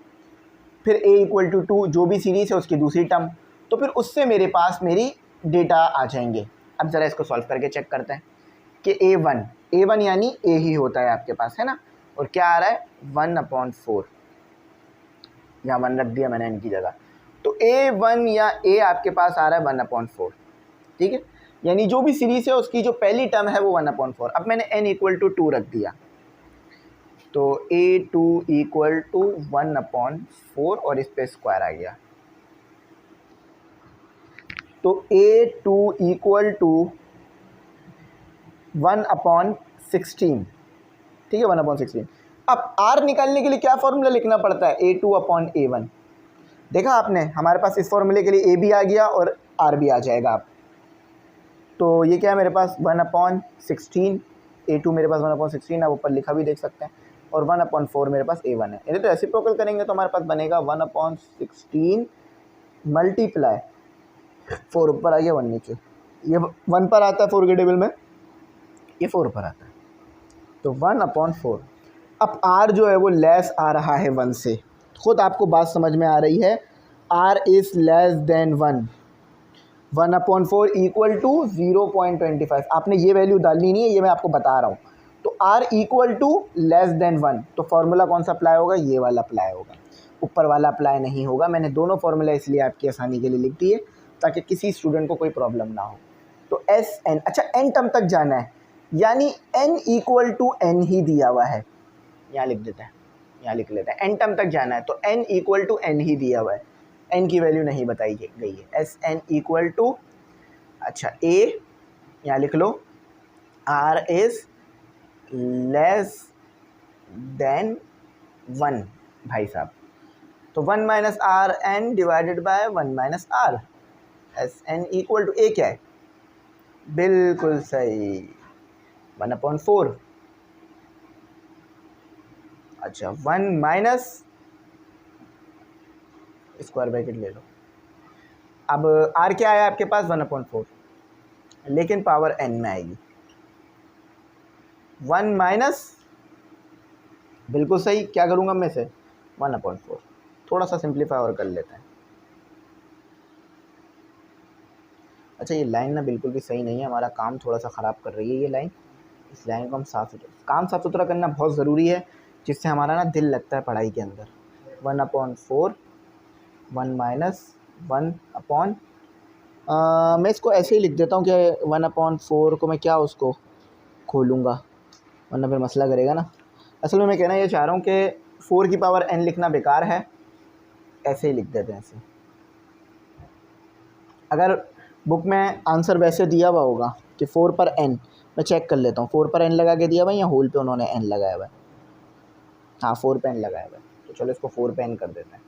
फिर a इक्वल टू 2 जो भी सीरीज़ है उसकी दूसरी टर्म, तो फिर उससे मेरे पास मेरी डेटा आ जाएंगे। अब ज़रा इसको सॉल्व करके चेक करते हैं कि a1 यानी a ही होता है आपके पास, है ना, और क्या आ रहा है 1/4, यहाँ 1 रख दिया मैंने n की जगह, तो a1 या a आपके पास आ रहा है 1/4, ठीक है, यानी जो भी सीरीज़ है उसकी जो पहली टर्म है वो 1/4। अब मैंने n इक्वल टू 2 रख दिया, तो a2 इक्वल टू 1/4 और इस पे स्क्वायर आ गया, तो a2 इक्वल टू 1/16, ठीक है, 1/16। अब r निकालने के लिए क्या फॉर्मूला लिखना पड़ता है, a2/a1। देखा आपने, हमारे पास इस फॉर्मूले के लिए a भी आ गया और r भी आ जाएगा। आप तो ये क्या है मेरे पास 1/16, a2 मेरे पास 1/16, आप ऊपर लिखा भी देख सकते हैं, और 1/4 मेरे पास a1 है। इन्हें तो रेसिप्रोकल करेंगे तो हमारे पास बनेगा 1/16 मल्टीप्लाई 4 ऊपर आ गया 1 नीचे, ये 1 पर आता है 4 के टेबल में, ये 4 पर आता है, तो 1/4। अब r जो है वो लेस आ रहा है 1 से, खुद आपको बात समझ में आ रही है, r is less than 1, 1/4 equal to 0.25। आपने ये वैल्यू डालनी नहीं है, ये मैं आपको बता रहा हूँ। तो r equal to less than 1, तो फार्मूला कौन सा अप्लाई होगा, ये वाला अप्लाई होगा, ऊपर वाला अप्लाई नहीं होगा। मैंने दोनों फार्मूला इसलिए आपकी आसानी के लिए लिख दिए ताकि किसी स्टूडेंट को कोई प्रॉब्लम ना हो। तो एस एन, अच्छा n टर्म तक जाना है, यानी n इक्वल टू n ही दिया हुआ है, यहाँ लिख देते हैं, यहाँ लिख लेते हैं, n टर्म तक जाना है तो n इक्वल टू n ही दिया हुआ है, n की वैल्यू नहीं बताई गई है। एस एन इक्वल टू, अच्छा a यहाँ लिख लो, r इज़ लेस देन 1 भाई साहब, तो 1 minus r n divided by 1 minus r, s N equal to a क्या है, बिल्कुल सही 1/4। अच्छा 1 माइनस स्क्वायर ब्रैकेट ले लो, अब r क्या आया आपके पास 1/4, लेकिन पावर n में आएगी, 1 माइनस, बिल्कुल सही, क्या करूँगा मैं से 1/4, थोड़ा सा सिंप्लीफाई और कर लेते हैं। अच्छा ये लाइन ना बिल्कुल भी सही नहीं है, हमारा काम थोड़ा सा ख़राब कर रही है ये लाइन, इस लाइन को हम साफ सुथरा करना बहुत ज़रूरी है, जिससे हमारा ना दिल लगता है पढ़ाई के अंदर। 1/4, 1 माइनस 1 मैं इसको ऐसे ही लिख देता हूँ कि 1/4 को मैं क्या उसको खोलूँगा, वरना फिर मसला करेगा ना। असल में मैं कहना ये चाह रहा हूँ कि 4 की पावर n लिखना बेकार है, ऐसे ही लिख देते हैं ऐसे। अगर बुक में आंसर वैसे दिया हुआ होगा कि 4 पर n, मैं चेक कर लेता हूँ 4 पर n लगा के दिया हुआ है या होल पे उन्होंने n लगाया हुआ है, हाँ 4 पे n लगाया हुआ है, तो चलो इसको 4 पे n कर देते हैं,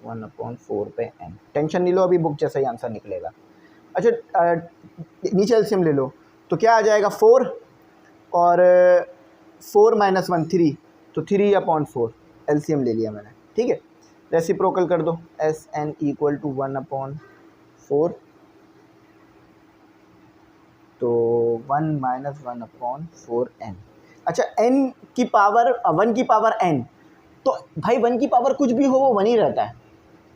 1/4 पे n, टेंशन नहीं लो, अभी बुक जैसा ही आंसर निकलेगा। अच्छा नीचे एलसीएम ले लो तो क्या आ जाएगा 4 और 4 - 1 3, तो 3/4 एलसीएम ले लिया मैंने, ठीक है। रेसिप्रोकल कर दो, SN = 1/4, तो 1 - 1/4n। अच्छा n की पावर 1 की पावर n, तो भाई 1 की पावर कुछ भी हो वो 1 ही रहता है,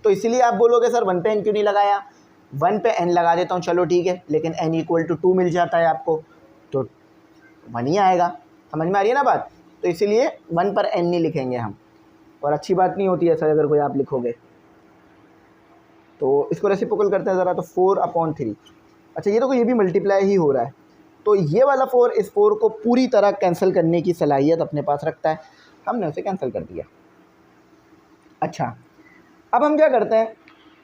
तो इसीलिए आप बोलोगे सर 1 पे n क्यों नहीं लगाया। 1 पे n लगा देता हूँ, चलो ठीक है, लेकिन n = 2 मिल जाता है आपको, तो 1 ही आएगा। समझ में आ रही है ना बात। तो इसीलिए 1 पर n नहीं लिखेंगे हम, और अच्छी बात नहीं होती है सर अगर कोई आप लिखोगे। तो इसको रेसिप्रोकल करते हैं ज़रा, तो 4/3। अच्छा ये तो ये भी मल्टीप्लाई ही हो रहा है, तो ये वाला 4 इस 4 को पूरी तरह कैंसिल करने की सलाहियत अपने पास रखता है, हमने उसे कैंसिल कर दिया। अच्छा अब हम क्या करते हैं,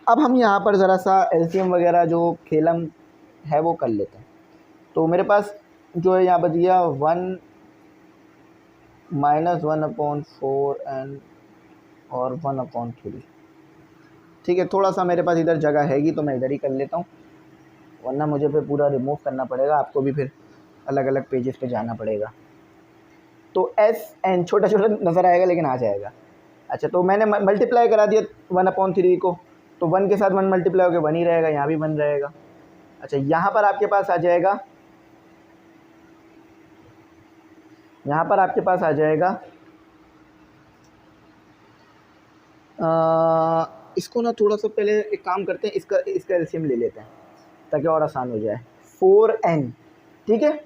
अब हम यहाँ पर ज़रा सा एलसीएम वगैरह जो खेलम है वो कर लेते हैं। तो मेरे पास जो है यहाँ बच गया 1 - 1/4n और 1/3, ठीक है। थोड़ा सा मेरे पास इधर जगह हैगी तो मैं इधर ही कर लेता हूँ, वरना मुझे फिर पूरा रिमूव करना पड़ेगा, आपको भी फिर अलग अलग पेजेस पे जाना पड़ेगा। तो SN छोटा छोटा नज़र आएगा लेकिन आ जाएगा। अच्छा तो मैंने मल्टीप्लाई करा दिया 1/3 को, तो 1 के साथ 1 मल्टीप्लाई होकर 1 ही रहेगा, यहाँ भी 1 रहेगा। अच्छा यहाँ पर आपके पास आ जाएगा, यहाँ पर आपके पास आ जाएगा इसको ना थोड़ा सा पहले एक काम करते हैं, इसका एलसीएम ले लेते हैं ताकि और आसान हो जाए। 4n, ठीक है,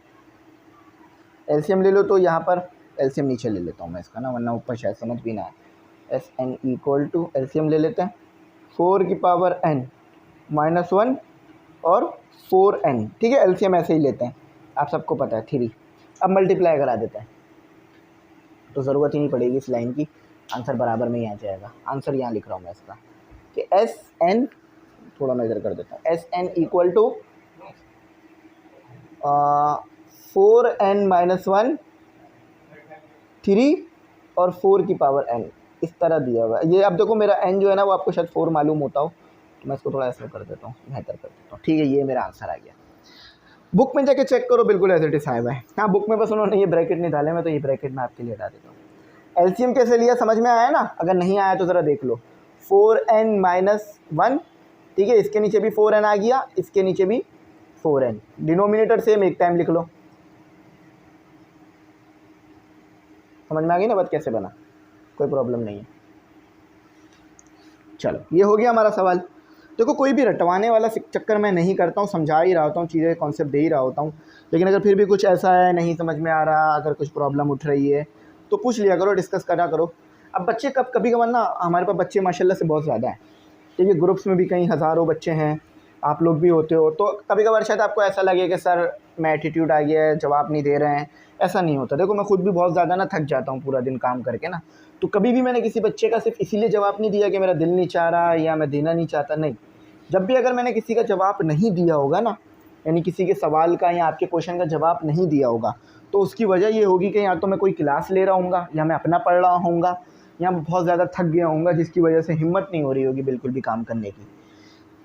एलसीएम ले लो। तो यहाँ पर एलसीएम नीचे ले लेता हूँ मैं इसका ना, वरना ऊपर शायद समझ भी ना आए। SN = एलसीएम ले लेते हैं, 4 की पावर n - 1 और 4n, ठीक है। एलसीएम ऐसे ही लेते हैं, आप सबको पता है 3। अब मल्टीप्लाई करा देते हैं, तो ज़रूरत ही नहीं पड़ेगी इस लाइन की, आंसर बराबर में ही आ जाएगा। आंसर यहाँ लिख रहा हूँ मैं इसका कि SN, थोड़ा मैं इधर कर देता हूँ, SN = 4n - 1 3 और 4 की पावर n, इस तरह दिया हुआ है ये। अब देखो मेरा n जो है ना वो आपको शायद 4 मालूम होता हो, तो मैं इसको थोड़ा ऐसा कर देता हूँ, बेहतर कर देता हूँ, ठीक है। ये मेरा आंसर आ गया। बुक में जाके चेक करो, बिल्कुल एज इट इज़ आया हुआ है। हाँ बुक में बस उन्होंने ये ब्रैकेट नहीं डाले, मैं तो ये ब्रैकेट में आपके लिए हटा देता हूँ। एलसीएम कैसे लिया समझ में आया ना, अगर नहीं आया तो ज़रा देख लो। 4n - 1, ठीक है, इसके नीचे भी 4n आ गया, इसके नीचे भी 4n, डिनोमिनेटर सेम, एक टाइम लिख लो। समझ में आ गई ना बात कैसे बना, कोई प्रॉब्लम नहीं है। चलो ये हो गया हमारा सवाल। देखो कोई भी रटवाने वाला चक्कर मैं नहीं करता हूँ, समझा ही रहा होता हूँ चीज़ें, कॉन्सेप्ट दे ही रहा होता हूँ, लेकिन अगर फिर भी कुछ ऐसा है नहीं समझ में आ रहा, अगर कुछ प्रॉब्लम उठ रही है तो पूछ लिया करो, डिस्कस करा करो। अब बच्चे कभी कभार ना, हमारे पास बच्चे माशाल्लाह से बहुत ज़्यादा हैं, ठीक है, ग्रुप्स में भी कई हज़ारों बच्चे हैं, आप लोग भी होते हो, तो कभी कभार शायद आपको ऐसा लगे कि सर मैं एटीट्यूड आ गया है, जवाब नहीं दे रहे हैं। ऐसा नहीं होता। देखो मैं खुद भी बहुत ज़्यादा ना थक जाता हूँ पूरा दिन काम करके ना, तो कभी भी मैंने किसी बच्चे का सिर्फ इसीलिए जवाब नहीं दिया कि मेरा दिल नहीं चाह रहा या मैं देना नहीं चाहता, नहीं। जब भी अगर मैंने किसी का जवाब नहीं दिया होगा ना, यानी किसी के सवाल का या आपके क्वेश्चन का जवाब नहीं दिया होगा, तो उसकी वजह ये होगी कि या तो मैं कोई क्लास ले रहा हूँगा, या मैं अपना पढ़ रहा हूँगा, या बहुत ज़्यादा थक गया हूँगा, जिसकी वजह से हिम्मत नहीं हो रही होगी बिल्कुल भी काम करने की,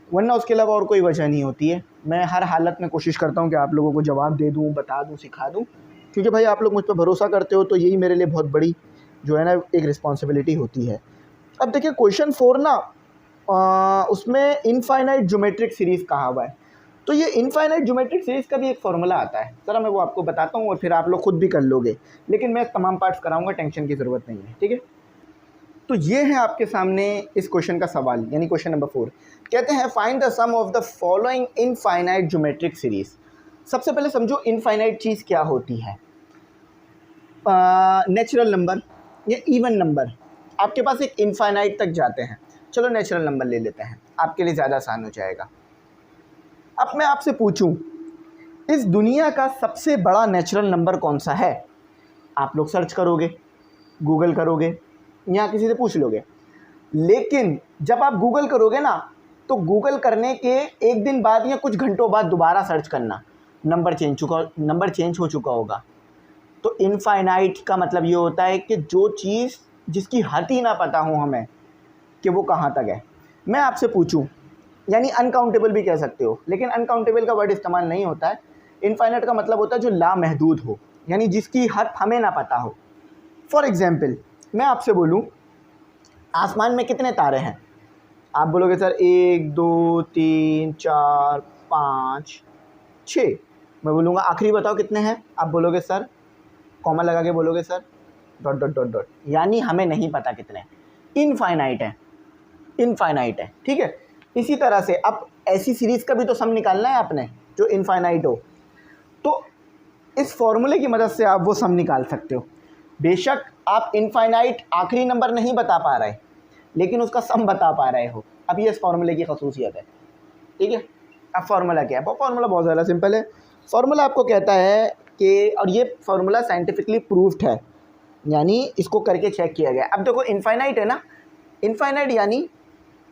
वरना उसके अलावा और कोई वजह नहीं होती है। मैं हर हालत में कोशिश करता हूँ कि आप लोगों को जवाब दे दूँ, बता दूँ, सिखा दूँ, क्योंकि भाई आप लोग मुझ पर भरोसा करते हो, तो यही मेरे लिए बहुत बड़ी जो है ना एक रिस्पॉन्सिबिलिटी होती है। अब देखिए क्वेश्चन 4 ना, उसमें इनफाइनाइट ज्योमेट्रिक सीरीज़ कहा हुआ है, तो ये इनफाइनाइट ज्योमेट्रिक सीरीज़ का भी एक फॉर्मूला आता है, ज़रा मैं वो आपको बताता हूँ और फिर आप लोग खुद भी कर लोगे, लेकिन मैं तमाम पार्ट्स कराऊंगा, टेंशन की ज़रूरत नहीं है, ठीक है। तो ये है आपके सामने इस क्वेश्चन का सवाल, यानी क्वेश्चन नंबर 4। कहते हैं find the sum of the following infinite geometric series. सबसे पहले समझो इनफाइनाइट चीज़ क्या होती है। नेचुरल नंबर या इवन नंबर, आपके पास एक इनफाइनाइट तक जाते हैं। चलो नेचुरल नंबर ले लेते हैं, आपके लिए ज़्यादा आसान हो जाएगा। अब मैं आपसे पूछूं इस दुनिया का सबसे बड़ा नेचुरल नंबर कौन सा है, आप लोग सर्च करोगे, गूगल करोगे या किसी से पूछ लोगे, लेकिन जब आप गूगल करोगे ना, तो गूगल करने के एक दिन बाद या कुछ घंटों बाद दोबारा सर्च करना, नंबर चेंज हो चुका होगा। तो इनफाइनाइट का मतलब ये होता है कि जो चीज़ जिसकी हद ही ना पता हो हमें कि वो कहाँ तक है। मैं आपसे पूछूं यानी अनकाउंटेबल भी कह सकते हो, लेकिन अनकाउंटेबल का वर्ड इस्तेमाल नहीं होता है। इनफाइनाइट का मतलब होता है जो लामहदूद हो, यानी जिसकी हद हमें ना पता हो। फॉर एग्जाम्पल मैं आपसे बोलूँ आसमान में कितने तारे हैं, आप बोलोगे सर 1 2 3 4 5 6। मैं बोलूँगा आखिरी बताओ कितने हैं, आप बोलोगे सर, कॉमा लगा के बोलोगे sir dot dot dot dot, यानी हमें नहीं पता कितने। इनफाइनाइट है, इनफाइनाइट है, ठीक है। इसी तरह से अब ऐसी सीरीज़ का भी तो सम निकालना है आपने जो इनफाइनाइट हो, तो इस फॉर्मूले की मदद से आप वो सम निकाल सकते हो। बेशक आप इनफाइनाइट आखिरी नंबर नहीं बता पा रहे, लेकिन उसका सम बता पा रहे हो। अब ये इस फॉर्मूले की खसूसियत है, ठीक है। अब फार्मूला क्या है, फार्मूला बहुत ज़्यादा सिंपल है। फार्मूला आपको कहता है कि, और ये फार्मूला साइंटिफिकली प्रूव्ड है, यानी इसको करके चेक किया गया। अब देखो इनफाइनाइट है ना, इनफाइनाइट यानी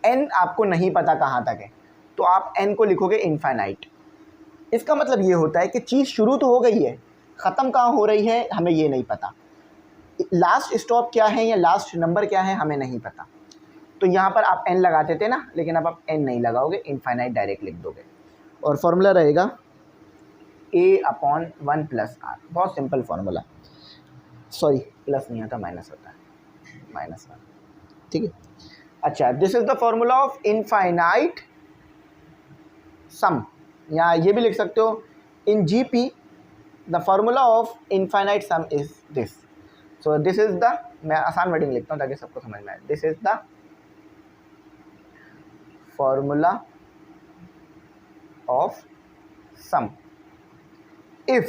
n आपको नहीं पता कहाँ तक है, तो आप n को लिखोगे इनफाइनाइट। इसका मतलब ये होता है कि चीज़ शुरू तो हो गई है, ख़त्म कहाँ हो रही है हमें ये नहीं पता, लास्ट स्टॉप क्या है या लास्ट नंबर क्या है हमें नहीं पता। तो यहाँ पर आप n लगाते थे ना, लेकिन अब आप n नहीं लगाओगे, इनफाइनाइट डायरेक्ट लिख दोगे। और फार्मूला रहेगा a/1 + r, बहुत सिंपल फार्मूला, सॉरी प्लस नहीं आता, माइनस होता है, -1, ठीक है। अच्छा, this is the formula of infinite sum, या ये भी लिख सकते हो in GP the formula of infinite sum is this. So this is the, मैं आसान वर्डिंग लिखता हूँ ताकि सबको समझ में आए, this is the formula of sum if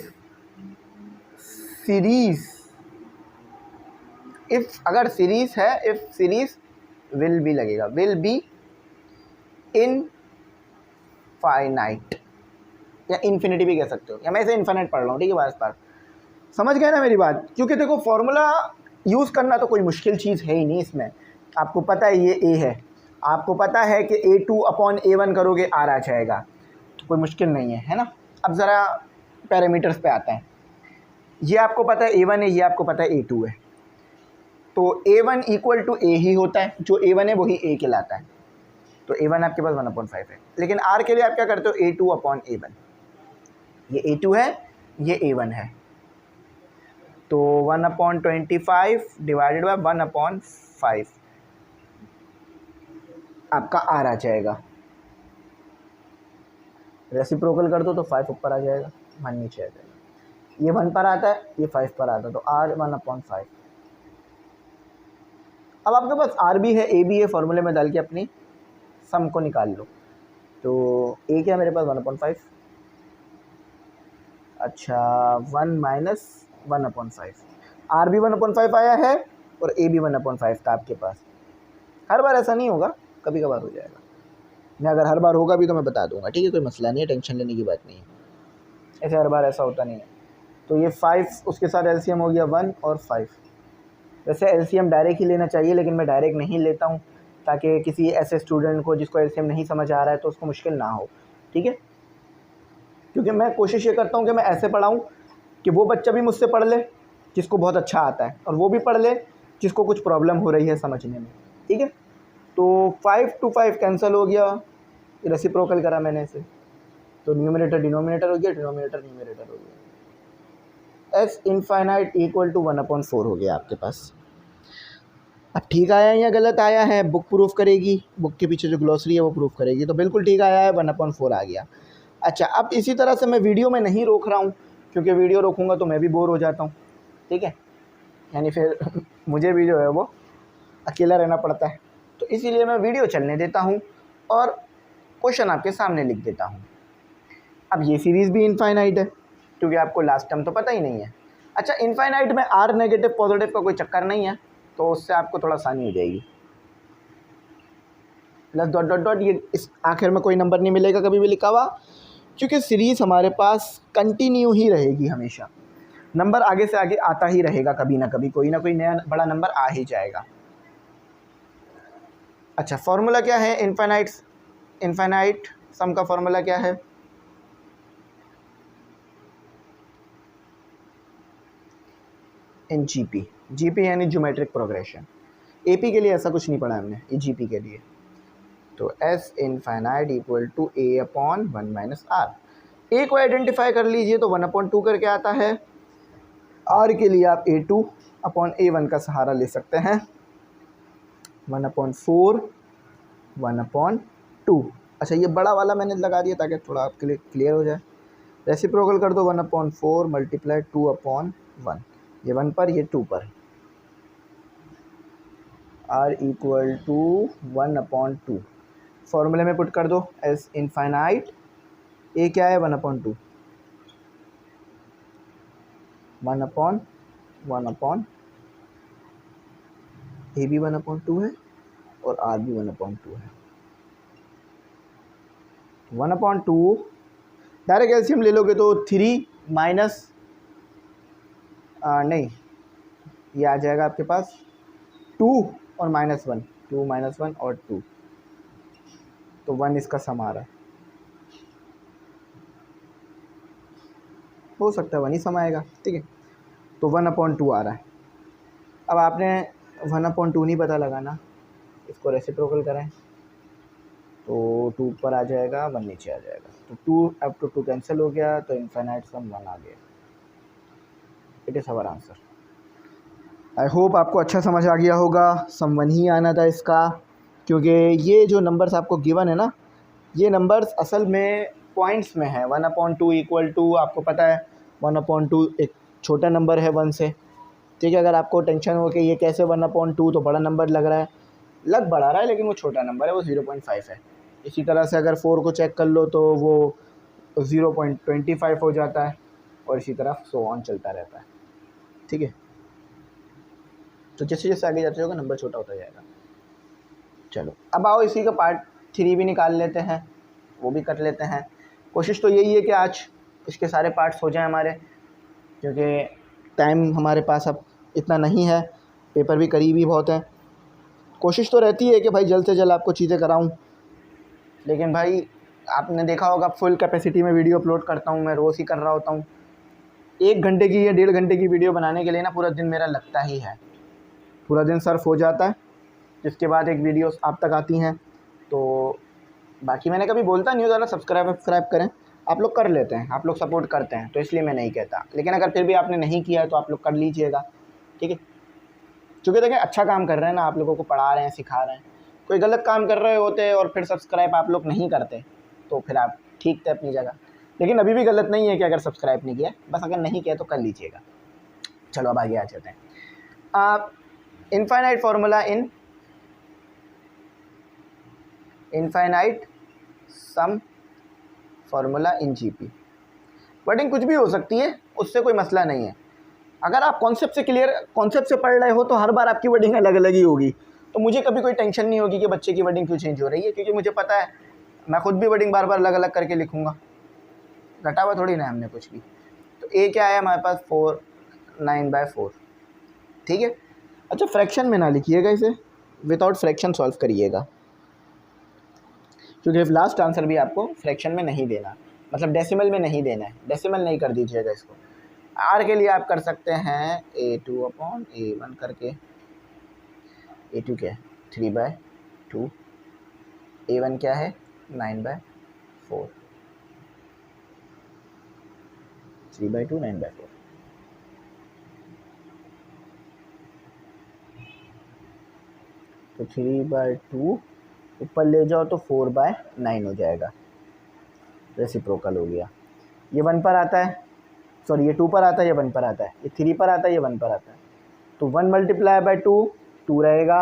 series, if अगर सीरीज है, इफ सीरीज विल बी लगेगा, विल बी इनफाइनाइट, या इन्फिनिटी भी कह सकते हो, या मैं इसे इन्फाइनाइट पढ़ रहा हूँ, ठीक है। बार समझ गए ना मेरी बात, क्योंकि देखो फॉर्मूला यूज़ करना तो कोई मुश्किल चीज़ है ही नहीं इसमें। आपको पता है ये a है, आपको पता है कि a2/a1 करोगे r आ जाएगा, तो कोई मुश्किल नहीं है ना। अब ज़रा पैरामीटर्स पे आता है, ये आपको पता है a1 है, ये आपको पता है a2 है, तो a1 = a ही होता है, जो a1 है वही a कहलाता है, तो a1 आपके पास 1/5 है। लेकिन r के लिए आप क्या करते हो, a2/a1, ये a2 है, ये a1 है, तो 1/25 डिवाइडेड बाय 1/5 आपका r आ जाएगा। रेसिप्रोकल कर दो तो 5 ऊपर आ जाएगा, 1 नीचे आ जाएगा, ये 1 पर आता है, ये 5 पर आता है, तो r 1/5। अब आपके पास r भी है, a भी है, फॉर्मूले में डाल के अपनी सम को निकाल लो। तो a क्या मेरे पास 1/5, अच्छा 1 - 1/5, r भी 1/5 आया है और a भी 1/5 था आपके पास। हर बार ऐसा नहीं होगा, कभी कभार हो जाएगा, मैं अगर हर बार होगा भी तो मैं बता दूंगा, ठीक है, कोई मसला नहीं है, टेंशन लेने की बात नहीं है, ऐसे हर बार ऐसा होता नहीं है। तो ये 5, उसके साथ एलसीएम हो गया 1 और 5। वैसे एलसीएम डायरेक्ट ही लेना चाहिए, लेकिन मैं डायरेक्ट नहीं लेता हूँ, ताकि किसी ऐसे स्टूडेंट को जिसको एलसीएम नहीं समझ आ रहा है तो उसको मुश्किल ना हो, ठीक है। क्योंकि मैं कोशिश ये करता हूँ कि मैं ऐसे पढ़ाऊँ कि वो बच्चा भी मुझसे पढ़ ले जिसको बहुत अच्छा आता है, और वो भी पढ़ ले जिसको कुछ प्रॉब्लम हो रही है समझने में, ठीक है। तो 5 to 5 कैंसिल हो गया, रेसिप्रोकल करा मैंने इसे, तो न्यूमरेटर डिनोमिनेटर हो गया, डिनोमिनेटर न्यूमरेटर हो गया, s इनफाइनाइट = 1/4 हो गया आपके पास। अब ठीक आया है या गलत आया है, बुक प्रूफ करेगी, बुक के पीछे जो ग्लॉसरी है वो प्रूफ करेगी, तो बिल्कुल ठीक आया है, 1/4 आ गया। अच्छा, अब इसी तरह से मैं वीडियो में नहीं रोक रहा हूँ, क्योंकि वीडियो रोकूँगा तो मैं भी बोर हो जाता हूँ, ठीक है, यानी फिर मुझे भी जो है वो अकेला रहना पड़ता है, तो इसीलिए मैं वीडियो चलने देता हूँ और क्वेश्चन आपके सामने लिख देता हूँ। अब ये सीरीज़ भी इनफाइनाइट है, क्योंकि आपको लास्ट टर्म तो पता ही नहीं है। अच्छा, इनफाइनाइट में r नेगेटिव पॉजिटिव का कोई चक्कर नहीं है, तो उससे आपको थोड़ा आसानी हो जाएगी। प्लस डॉट डॉट डॉट, ये इस आखिर में कोई नंबर नहीं मिलेगा कभी भी लिखा हुआ, क्योंकि सीरीज़ हमारे पास कंटिन्यू ही रहेगी, हमेशा नंबर आगे से आगे आता ही रहेगा, कभी ना कभी कोई ना कोई नया बड़ा नंबर आ ही जाएगा। अच्छा, फार्मूला क्या है इनफाइनाइट सम का फार्मूला क्या है, इन जीपी यानी ज्योमेट्रिक प्रोग्रेशन। एपी के लिए ऐसा कुछ नहीं पढ़ा हमने, ये जीपी के लिए। तो S infinite equal to A upon 1 minus R. A को आइडेंटिफाई कर लीजिए तो 1/2 करके आता है। आर के लिए आप A2 अपॉन A1 का सहारा ले सकते हैं। 1/4 1/2। अच्छा, ये बड़ा वाला मैंने लगा दिया ताकि थोड़ा आपके लिए क्लियर हो जाए। रेसिप्रोकल कर दो 1/4 मल्टीप्लाई 2/1। ये 1 पर, ये 2 पर। R इक्वल टू 1/2 फॉर्मूले में पुट कर दो। एस इनफाइनाइट ए क्या है 1/2, 1/1 ए भी 1/2 है और आर भी 1/2 है। 1/2 डायरेक्ट एलसीएम ले लोगे तो 3 माइनस नहीं, ये आ जाएगा आपके पास 2 और -1, 2 - 1 और 2, तो 1 इसका सम आ रहा है। हो सकता है 1 ही सम आएगा, ठीक है। तो 1/2 आ रहा है। अब आपने 1/2 नहीं पता लगाना, इसको रेसिप्रोकल करें तो 2 ऊपर आ जाएगा, 1 नीचे आ जाएगा। तो 2 अब तो 2 कैंसिल हो गया, तो इनफाइनाइट सम 1 आ गया। It is our answer. I hope आपको अच्छा समझ आ गया होगा। सम 1 ही आना था इसका, क्योंकि ये जो नंबर्स आपको गिवन है ना, ये नंबर्स असल में पॉइंट्स में है। 1/2 इक्वल टू, आपको पता है 1/2 एक छोटा नंबर है 1 से, ठीक है। अगर आपको टेंशन हो कि ये कैसे 1/2 तो बड़ा नंबर लग रहा है, लग बड़ा रहा है लेकिन वो छोटा नंबर है, वो 0.5 है। इसी तरह से अगर 4 को चेक कर लो तो वो 0.25 हो जाता है, और इसी तरह सो ऑन चलता रहता है, ठीक है। तो जैसे जैसे आगे जाते होगा नंबर छोटा होता जाएगा। चलो अब आओ इसी का पार्ट 3 भी निकाल लेते हैं, वो भी कर लेते हैं। कोशिश तो यही है कि आज इसके सारे पार्ट्स हो जाएं हमारे, क्योंकि टाइम हमारे पास अब इतना नहीं है, पेपर भी करीब ही बहुत है। कोशिश तो रहती है कि भाई जल्द से जल्द आपको चीज़ें कराऊं, लेकिन भाई आपने देखा होगा फुल कैपेसिटी में वीडियो अपलोड करता हूं, मैं रोज़ ही कर रहा होता हूं। 1 घंटे की या 1.5 घंटे की वीडियो बनाने के लिए ना पूरा दिन मेरा लगता ही है, पूरा दिन सर्फ हो जाता है, जिसके बाद एक वीडियो आप तक आती हैं। तो बाकी मैंने कभी बोलता नहीं हूँ ज़रा सब्सक्राइब करें, आप लोग कर लेते हैं, आप लोग सपोर्ट करते हैं, तो इसलिए मैं नहीं कहता। लेकिन अगर फिर भी आपने नहीं किया है तो आप लोग कर लीजिएगा, ठीक है। चूँकि देखिए अच्छा काम कर रहे हैं ना, आप लोगों को पढ़ा रहे हैं, सिखा रहे हैं। कोई गलत काम कर रहे होते और फिर सब्सक्राइब आप लोग नहीं करते तो फिर आप ठीक थे अपनी जगह, लेकिन अभी भी गलत नहीं है कि अगर सब्सक्राइब नहीं किया, बस अगर नहीं किया तो कर लीजिएगा। चलो अब आगे आ जाते हैं। आप infinite formula in infinite some formula in GP. Wording कुछ भी हो सकती है, उससे कोई मसला नहीं है। अगर आप कॉन्सेप्ट से पढ़ रहे हो तो हर बार आपकी वर्डिंग अलग अलग ही होगी, तो मुझे कभी कोई टेंशन नहीं होगी कि बच्चे की वर्डिंग क्यों चेंज हो रही है, क्योंकि मुझे पता है मैं खुद भी वर्डिंग बार बार अलग अलग करके लिखूँगा, घटा हुआ थोड़ी ना हमने कुछ भी। तो ए क्या है हमारे पास 9/4, ठीक है। अच्छा, फ्रैक्शन में ना लिखिएगा इसे, विदाउट फ्रैक्शन सॉल्व करिएगा, क्योंकि लास्ट आंसर भी आपको फ्रैक्शन में नहीं देना, मतलब डेसिमल में नहीं देना है, डेसिमल नहीं कर दीजिएगा इसको। आर के लिए आप कर सकते हैं A2/A1 करके। A2 क्या है 3/2, A1 क्या है 9/4, 3/2 9/4। तो 3/2 ऊपर ले जाओ तो 4/9 हो जाएगा, रेसिप्रोकल हो गया। ये 1 पर आता है, सॉरी ये 2 पर आता है, ये 1 पर आता है, ये 3 पर आता है, ये 1 पर आता है। तो 1 × 2 2 रहेगा,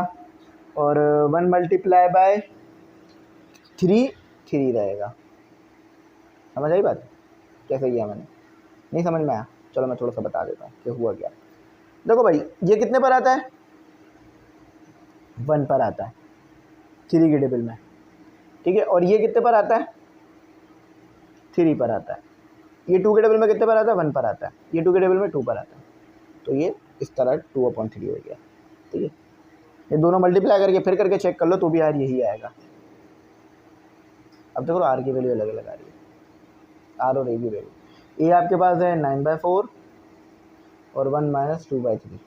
और 1 × 3 3 रहेगा। समझ आई बात? कैसे किया मैंने, नहीं समझ में आया? चलो मैं थोड़ा सा बता देता हूँ कि हुआ क्या। देखो भाई, ये कितने पर आता है 1 पर आता है 3 के टेबल में, ठीक है। और ये कितने पर आता है 3 पर आता है। ये 2 के टेबल में कितने पर आता है 1 पर आता है, ये 2 के टेबल में 2 पर आता है। तो ये इस तरह 2/3 हो गया, ठीक है। ये दोनों मल्टीप्लाई करके फिर करके चेक कर लो तो भी यार यही आएगा। अब देखो आर की वैल्यू अलग अलग आ रही है, आर और ए की वैल्यू। ए आपके पास है 9/4 और 1 - 2/3।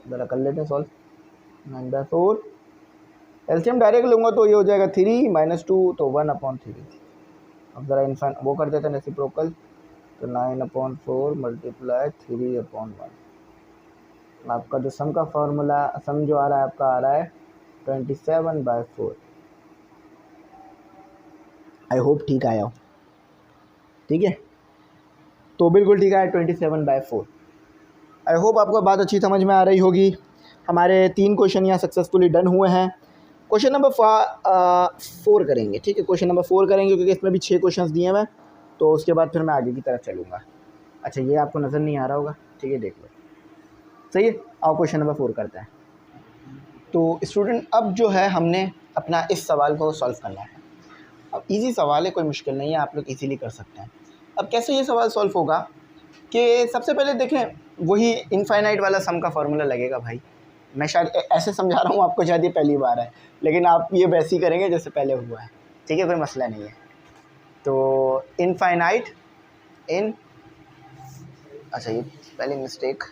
ज़रा कर लेते हैं सॉल्व। 9/4 एलसीएम डायरेक्ट लूँगा तो ये हो जाएगा 3 माइनस 2 तो 1/3। अब ज़रा इनफाइन वो कर देते हैं रेसिप्रोकल, तो 9/4 मल्टीप्लाई 3/1। आपका जो सम का फॉर्मूला सम जो आ रहा है आपका आ रहा है 27/4। आई होप ठीक आया हो, ठीक है, तो बिल्कुल ठीक है 27/4। आई होप आपको बात अच्छी समझ में आ रही होगी। हमारे 3 क्वेश्चन यहाँ सक्सेसफुली डन हुए हैं। क्वेश्चन नंबर 4 करेंगे, ठीक है, क्वेश्चन नंबर 4 करेंगे क्योंकि इसमें भी 6 क्वेश्चन दिए हुए हैं, तो उसके बाद फिर मैं आगे की तरफ चलूँगा। अच्छा ये आपको नज़र नहीं आ रहा होगा, ठीक है, देख लो, सही है। आओ क्वेश्चन नंबर 4 करते हैं। तो स्टूडेंट अब जो है हमने अपना इस सवाल को सॉल्व करना है। अब इजी सवाल है, कोई मुश्किल नहीं है, आप लोग इजीली कर सकते हैं। अब कैसे ये सवाल सॉल्व होगा कि सबसे पहले देखें वही इनफाइनाइट वाला सम का फॉर्मूला लगेगा भाई। मैं शायद ऐसे समझा रहा हूँ आपको, शायद ये पहली बार है, लेकिन आप ये वैसे ही करेंगे जैसे पहले हुआ है, ठीक है, कोई मसला नहीं है। तो इनफाइनाइट इन, अच्छा ये पहली mistake,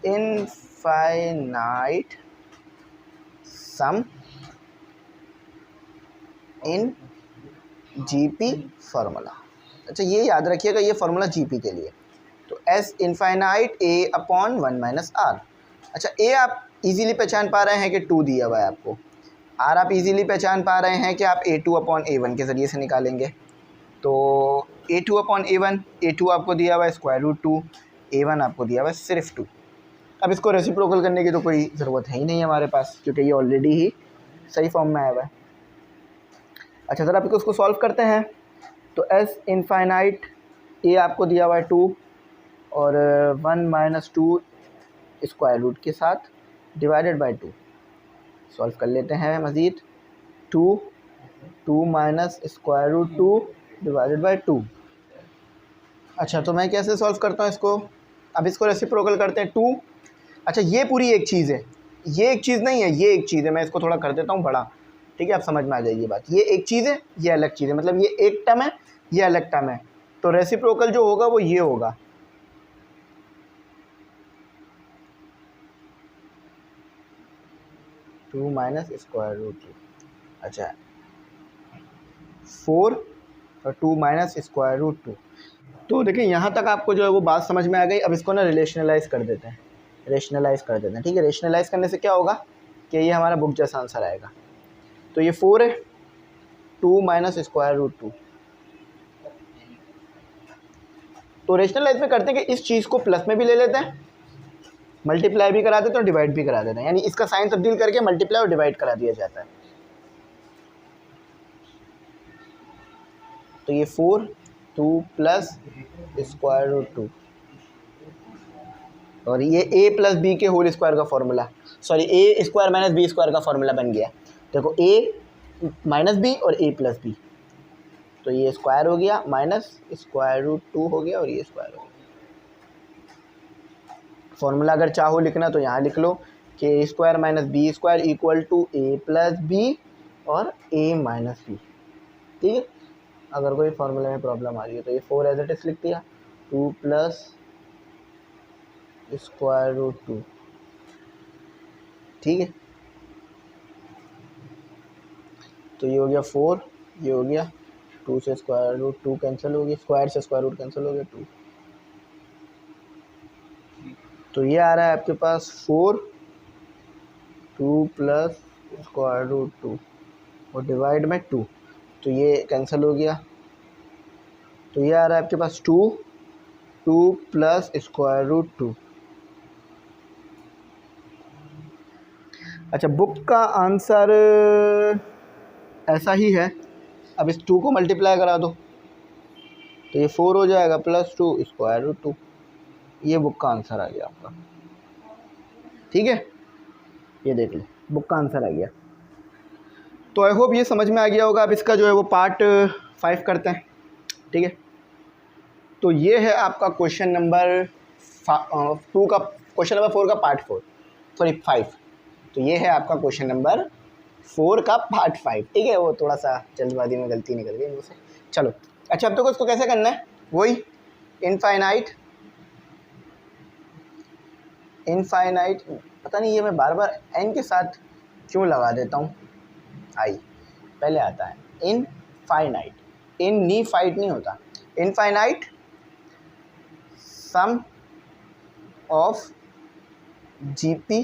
infinite sum in GP formula. अच्छा ये याद रखिएगा, ये फार्मूला जीपी के लिए। तो S infinite a upon 1 minus r. अच्छा ए आप इजीली पहचान पा रहे हैं कि 2 दिया हुआ है आपको, आर आप इजीली पहचान पा रहे हैं कि आप A2 अपॉन A1 के ज़रिए से निकालेंगे। तो A2 अपॉन A1, A2 आपको दिया हुआ है √2, A1 आपको दिया हुआ है सिर्फ 2। अब इसको रेसिप्रोकल करने की तो कोई ज़रूरत है ही नहीं हमारे पास, क्योंकि ये ऑलरेडी ही सही फॉर्म में आया हुआ है। अच्छा सर आप इसको सॉल्व करते हैं, तो एस इनफाइनाइट ए आपको दिया हुआ है 2 और 1 माइनस 2 स्क्वायर रूट के साथ डिवाइडेड बाय 2। सॉल्व कर लेते हैं मज़ीद, 2 minus square root 2 divided by 2। अच्छा तो मैं कैसे सॉल्व करता हूँ इसको, अब इसको रेसिप्रोकल करते हैं 2। अच्छा ये पूरी एक चीज़ है, ये एक चीज़ नहीं है, ये एक चीज़ है, मैं इसको थोड़ा कर देता हूँ बड़ा, ठीक है, आप समझ में आ जाएगी बात। ये एक चीज़ है, ये अलग चीज़ है, मतलब ये एक टर्म है, ये अलग टर्म है, तो रेसिप्रोकल जो होगा वो ये होगा। टू माइनस स्क्वायर रूट 2, अच्छा 4 और 2 माइनस स्क्वायर रूट 2। तो देखिए यहाँ तक आपको जो है वो बात समझ में आ गई। अब इसको ना रेशनलाइज कर देते हैं, रेशनलाइज कर देते हैं, ठीक है। रेशनलाइज करने से क्या होगा कि ये हमारा बुक जैसा आंसर आएगा। तो ये 4 है, 2 माइनस स्क्वायर रूट 2। तो रेशनलाइज में करते हैं कि इस चीज़ को प्लस में भी ले लेते हैं, मल्टीप्लाई भी करा देते हैं और डिवाइड भी करा देते हैं, यानी इसका साइन तब्दील करके मल्टीप्लाई और डिवाइड करा दिया जाता है। तो ये 4 2 प्लस स्क्वायर रूट 2 और ये a प्लस बी के होल स्क्वायर का formula, sorry a square minus B square का फॉर्मूला बन गया। देखो a माइनस बी और a प्लस बी, तो ये स्क्वायर हो गया माइनस स्क्वायर रूट 2 हो गया और ये स्क्वायर हो गया। फॉर्मूला अगर चाहो लिखना तो यहाँ लिख लो कि a square minus B square equal to a plus b और a माइनस बी, ठीक है। अगर कोई फार्मूला में प्रॉब्लम आ रही है तो ये 4 एज इट इज लिख दिया, 2 प्लस स्क्वायर रूट 2, ठीक है। तो ये हो गया 4, ये हो गया 2 से स्क्वायर रूट 2 कैंसिल हो गया, स्क्वायर से स्क्वायर रूट कैंसिल हो गया 2। तो ये आ रहा है आपके पास 4 2 प्लस स्क्वायर रूट 2 और डिवाइड में 2, तो ये कैंसिल हो गया। तो ये आ रहा है आपके पास 2 प्लस स्क्वायर रूट 2। अच्छा बुक का आंसर ऐसा ही है। अब इस 2 को मल्टीप्लाई करा दो तो ये 4 हो जाएगा प्लस 2 स्क्वायर रूट 2, ये बुक का आंसर आ गया आपका, ठीक है। ये देख लो बुक का आंसर आ गया। तो आई होप ये समझ में आ गया होगा। अब इसका जो है वो पार्ट 5 करते हैं, ठीक है। तो ये है आपका क्वेश्चन नंबर 2 का, क्वेश्चन नंबर 4 का पार्ट 4, सॉरी 5। तो ये है आपका क्वेश्चन नंबर 4 का पार्ट 5, ठीक है। वो थोड़ा सा जल्दबाजी में गलती निकल गई मुझसे, चलो। अच्छा अब तो इसको कैसे करना है, वही इनफाइनाइट, पता नहीं ये मैं बार बार एन के साथ क्यों लगा देता हूँ, आई पहले आता है इनफाइनाइट, इनफाइट नहीं होता, infinite sum of GP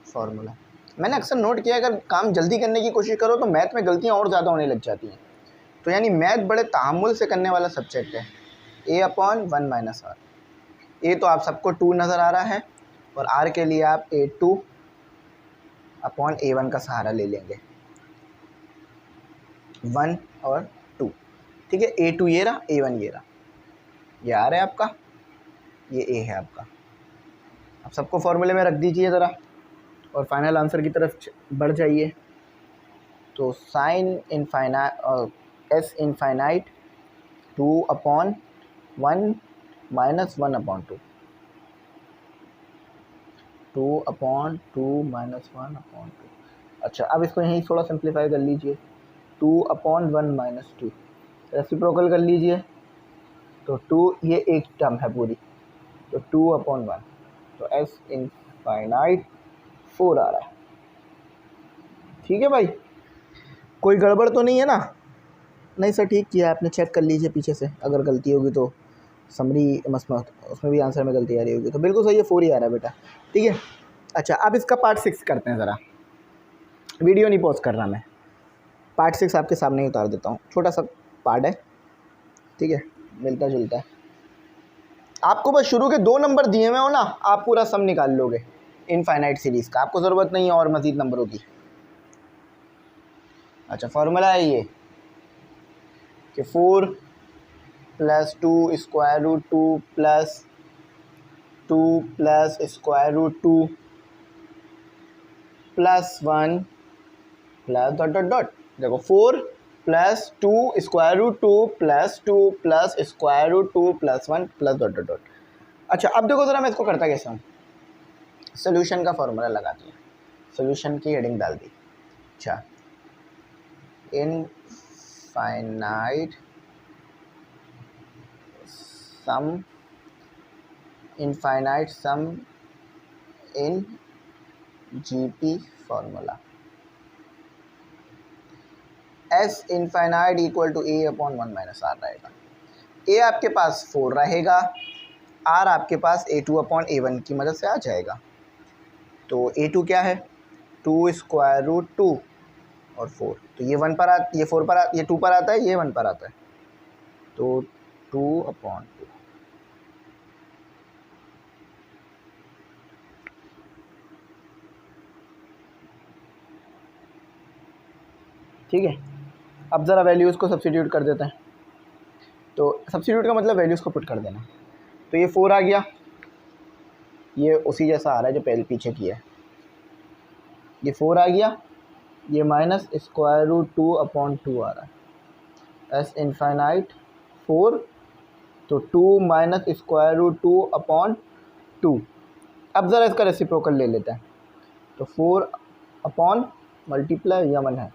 formula. मैंने अक्सर नोट किया अगर काम जल्दी करने की कोशिश करो तो मैथ में गलतियाँ और ज़्यादा होने लग जाती हैं। तो यानी मैथ बड़े तहम्मुल से करने वाला सब्जेक्ट है। a/1 माइनस आर, ए तो आप सबको 2 नज़र आ रहा है और आर के लिए आप a/2 का सहारा ले लेंगे, 1 और 2। ठीक है, a2 ये रहा, a1 ये रहा, ये आर है आपका, ये ए है आपका। आप सबको फॉर्मूले में रख दीजिए ज़रा और फाइनल आंसर की तरफ बढ़ जाइए। तो sign infinite s infinite 2/1 minus 1/2, 2/2 minus 1/2। अच्छा, अब इसको यहीं थोड़ा सिंप्लीफाई कर लीजिए, 2/1 माइनस 2, रेसिप्रोकल कर लीजिए तो 2 ये एक टर्म है पूरी, तो 2/1, तो एस इनफाइनाइट 4 आ रहा है। ठीक है भाई, कोई गड़बड़ तो नहीं है ना? नहीं सर, ठीक किया आपने, चेक कर लीजिए पीछे से, अगर गलती होगी तो समरी मसमत उसमें भी आंसर में गलती आ रही होगी तो बिल्कुल सही है, 4 ही आ रहा है बेटा। ठीक है, अच्छा अब इसका पार्ट 6 करते हैं ज़रा, वीडियो नहीं पॉज कर रहा मैं, पार्ट 6 आपके सामने ही उतार देता हूँ, छोटा सा पार्ट है। ठीक है, मिलता जुलता है, आपको बस शुरू के 2 नंबर दिए हुए हो ना, आप पूरा सम निकाल लोगे इनफाइनाइट सीरीज़ का, आपको ज़रूरत नहीं है और मज़ीद नंबरों की। अच्छा, फार्मूला है ये कि 4 + 2 square root 2 + 2 + square root 2 + 1 + dot dot dot. देखो 4 + 2 square root 2 + 2 + square root 2 + 1 + dot dot dot. अच्छा, अब देखो ज़रा मैं इसको करता कैसे हूँ, सोल्यूशन का फार्मूला लगा दिया, सोल्यूशन की हेडिंग डाल दी। अच्छा, infinite sum in GP formula, s infinite equal to a/1 minus r रहेगा। ए आपके पास 4 रहेगा, आर आपके पास a2/a1 की मदद से आ जाएगा। तो a2 क्या है, 2 स्क्वायर रूट 2 और 4, तो ये 1 पर ये 4 पर ये 2 पर आता है, ये 1 पर आता है, तो 2/2। ठीक है, अब ज़रा वैल्यूज़ को सब्स्टिट्यूट कर देते हैं। तो सब्स्टिट्यूट का मतलब वैल्यूज़ को पुट कर देना। तो ये 4 आ गया, ये उसी जैसा आ रहा है जो पहले पीछे किया है, ये 4 आ गया, ये माइनस स्क्वायर रूट 2/2 आ रहा है, एस इनफाइनाइट 4, तो 2 माइनस स्क्वायर रूट 2/2। अब ज़रा इसका रेसिप्रोकल ले लेते हैं, तो 4 मल्टीप्लाई यमन है,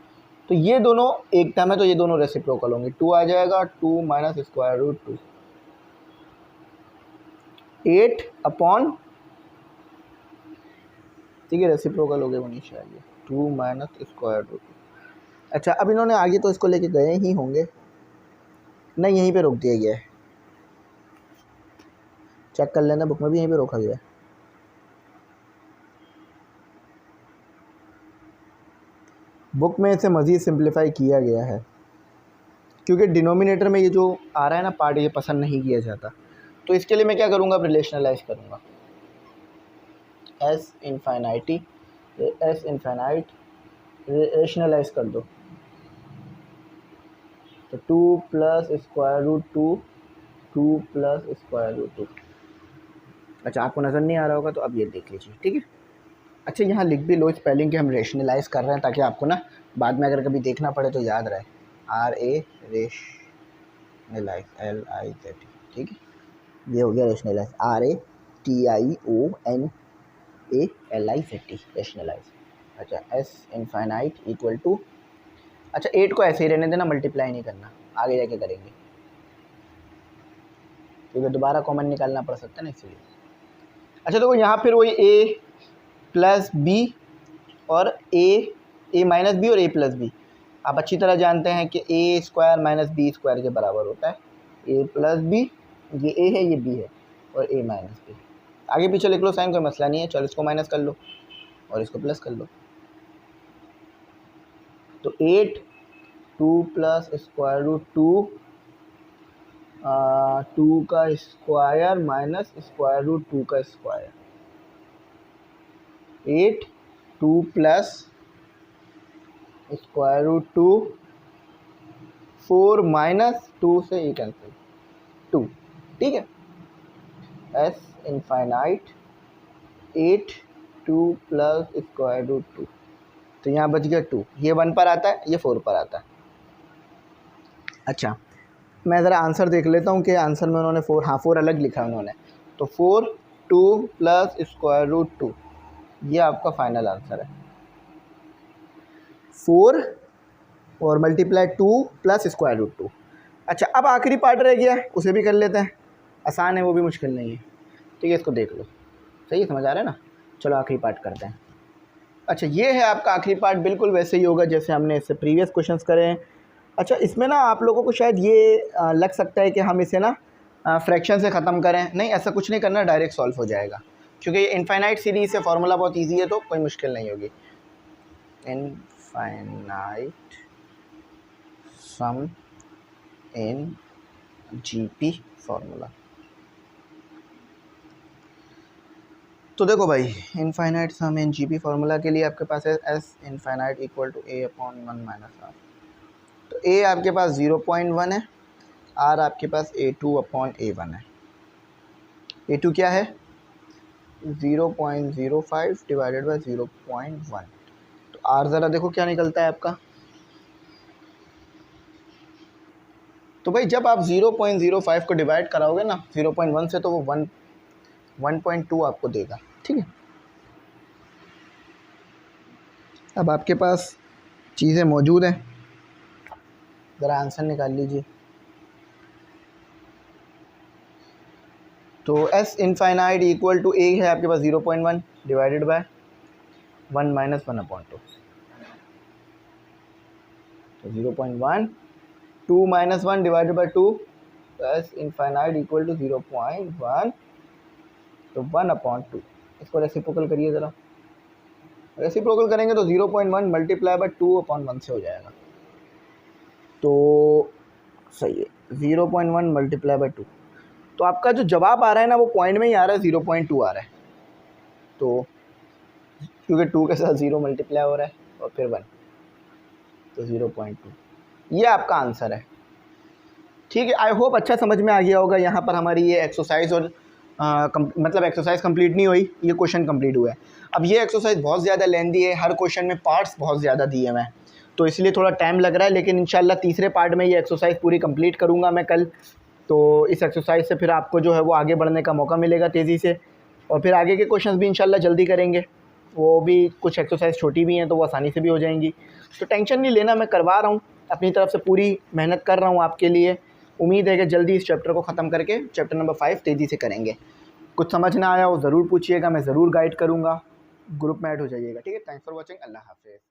तो ये दोनों एक टर्म है तो ये दोनों रेसिप्रोकल होंगे, 2 आ जाएगा, 2 माइनस स्क्वायर रूट 2, 8/, ठीक है, रेसिप्रोकल हो गए वो नीचे आ गया, 2 माइनस स्क्वायर रूट 2। अच्छा, अब इन्होंने आगे तो इसको लेके गए ही होंगे, नहीं यहीं पे रोक दिया गया है, चेक कर लेना, बुक में भी यहीं पे रोका गया है। बुक में इसे मज़ीद सिंप्लीफाई किया गया है क्योंकि डिनोमिनेटर में ये जो आ रहा है ना पार्ट, ये पसंद नहीं किया जाता। तो इसके लिए मैं क्या करूँगा, रिलेशनलाइज करूँगा, एस इनफाइनाइट रेशनलाइज कर दो, तो 2 + स्क्वायर रूट 2, 2 + स्क्वायर रूट 2। अच्छा, आपको नज़र नहीं आ रहा होगा तो अब ये देख लीजिए। ठीक है, अच्छा यहाँ लिख भी लो स्पेलिंग के, हम रेशनलाइज कर रहे हैं ताकि आपको ना बाद में अगर कभी देखना पड़े तो याद रहे, RA रेशनलाइज LIZ। ठीक है, ये हो गया रेशनलाइज, RATIONALIZ रेशनलाइज। अच्छा, एस इनफाइनाइट इक्वल टू, अच्छा 8 को ऐसे ही रहने देना, मल्टीप्लाई नहीं करना, आगे जाके करेंगे क्योंकि दोबारा कॉमन निकालना पड़ सकता है ना इसलिए। अच्छा देखो यहाँ फिर वही a + b और ए माइनस बी और ए प्लस बी। आप अच्छी तरह जानते हैं कि ए स्क्वायर माइनस बी स्क्वायर के बराबर होता है। ए प्लस बी, ये ए है ये बी है, और ए माइनस बी। आगे पीछे लिख लो साइन, कोई मसला नहीं है। चलो इसको माइनस कर लो और इसको प्लस कर लो। तो 8 2 प्लस स्क्वायर रूट 2 2 का स्क्वायर माइनस स्क्वायर रूट 2 का square. 8 2 plus square root 2 4 minus 2 से ये कैंसिल 2, ठीक है। S infinite 8 2 plus square root 2, तो यहाँ बच गया 2। ये 1 पर आता है, ये 4 पर आता है। अच्छा, मैं ज़रा आंसर देख लेता हूँ कि आंसर में उन्होंने 4, हाँ 4 अलग लिखा है उन्होंने। तो 4 2 प्लस स्क्वायर रूट 2, ये आपका फाइनल आंसर है। 4 और मल्टीप्लाई 2 प्लस स्क्वायर रूट 2। अच्छा, अब आखिरी पार्ट रह गया, उसे भी कर लेते हैं। आसान है, वो भी मुश्किल नहीं है। ठीक है, इसको देख लो, सही है, समझ आ रहा है ना। चलो आखिरी पार्ट करते हैं। अच्छा, ये है आपका आखिरी पार्ट, बिल्कुल वैसे ही होगा जैसे हमने इससे प्रीवियस क्वेश्चंस करे हैं। अच्छा, इसमें ना आप लोगों को शायद ये लग सकता है कि हम इसे ना फ्रैक्शन से ख़त्म करें। नहीं, ऐसा कुछ नहीं करना, डायरेक्ट सॉल्व हो जाएगा, क्योंकि ये इनफाइनाइट सीरीज़ से फार्मूला बहुत ईजी है, तो कोई मुश्किल नहीं होगी। Infinite sum in GP formula. तो देखो भाई, infinite sum in GP formula के लिए आपके पास है s infinite equal to A upon 1 minus r. तो ए आपके पास 0.1 है, आर आपके पास A2 अपॉन A1 है। A2 क्या है? 0.05 डिवाइडेड बाई 0.1। तो आर ज़रा देखो क्या निकलता है आपका। तो भाई जब आप 0.05 को डिवाइड कराओगे ना 0.1 से, तो वो 1.2 आपको देगा, ठीक है। अब आपके पास चीज़ें मौजूद हैं, ज़रा आंसर निकाल लीजिए। तो एस इनफाइनाइट इक्वल टू ए है आपके पास 0.1 डिवाइडेड बाय 1 माइनस 1 अपॉन 2। तो 0.1 2 माइनस 1 डिवाइडेड बाय 2, तो एस इनफाइनाइट इक्वल टू 0.1, तो 1 अपॉन 2। इसको रेसिप्रोकल करिए ज़रा। रेसिप्रोकल करेंगे तो 0.1 मल्टीप्लाई बाय 2 अपॉन 1 से हो जाएगा। तो सही है, 0.1 मल्टीप्लाई बाय 2। तो आपका जो जवाब आ रहा है ना, वो पॉइंट में ही आ रहा है, 0.2 आ रहा है। तो क्योंकि 2 के साथ 0 मल्टीप्लाई हो रहा है और फिर 1, तो 0.2 ये आपका आंसर है, ठीक है। आई होप अच्छा समझ में आ गया होगा। यहाँ पर हमारी ये एक्सरसाइज और मतलब एक्सरसाइज कंप्लीट नहीं हुई, ये क्वेश्चन कंप्लीट हुआ है। अब ये एक्सरसाइज बहुत ज़्यादा लेंदी है, हर क्वेश्चन में पार्ट्स बहुत ज़्यादा दिए हुए हैं, तो इसलिए थोड़ा टाइम लग रहा है, लेकिन इंशाल्लाह तीसरे पार्ट में ये एक्सरसाइज पूरी कंप्लीट करूँगा मैं कल। तो इस एक्सरसाइज से फिर आपको जो है वो आगे बढ़ने का मौका मिलेगा तेज़ी से, और फिर आगे के क्वेश्चंस भी इंशाल्लाह जल्दी करेंगे। वो भी कुछ एक्सरसाइज छोटी भी हैं तो वो आसानी से भी हो जाएंगी, तो टेंशन नहीं लेना, मैं करवा रहा हूँ, अपनी तरफ से पूरी मेहनत कर रहा हूँ आपके लिए। उम्मीद है कि जल्दी इस चैप्टर को ख़त्म करके चैप्टर नंबर 5 तेज़ी से करेंगे। कुछ समझ ना आया हो ज़रूर पूछिएगा, मैं ज़रूर गाइड करूँगा। ग्रुप में ऐड हो जाइएगा, ठीक है। थैंक्स फॉर वॉचिंग, अल्लाह हाफ़िज़।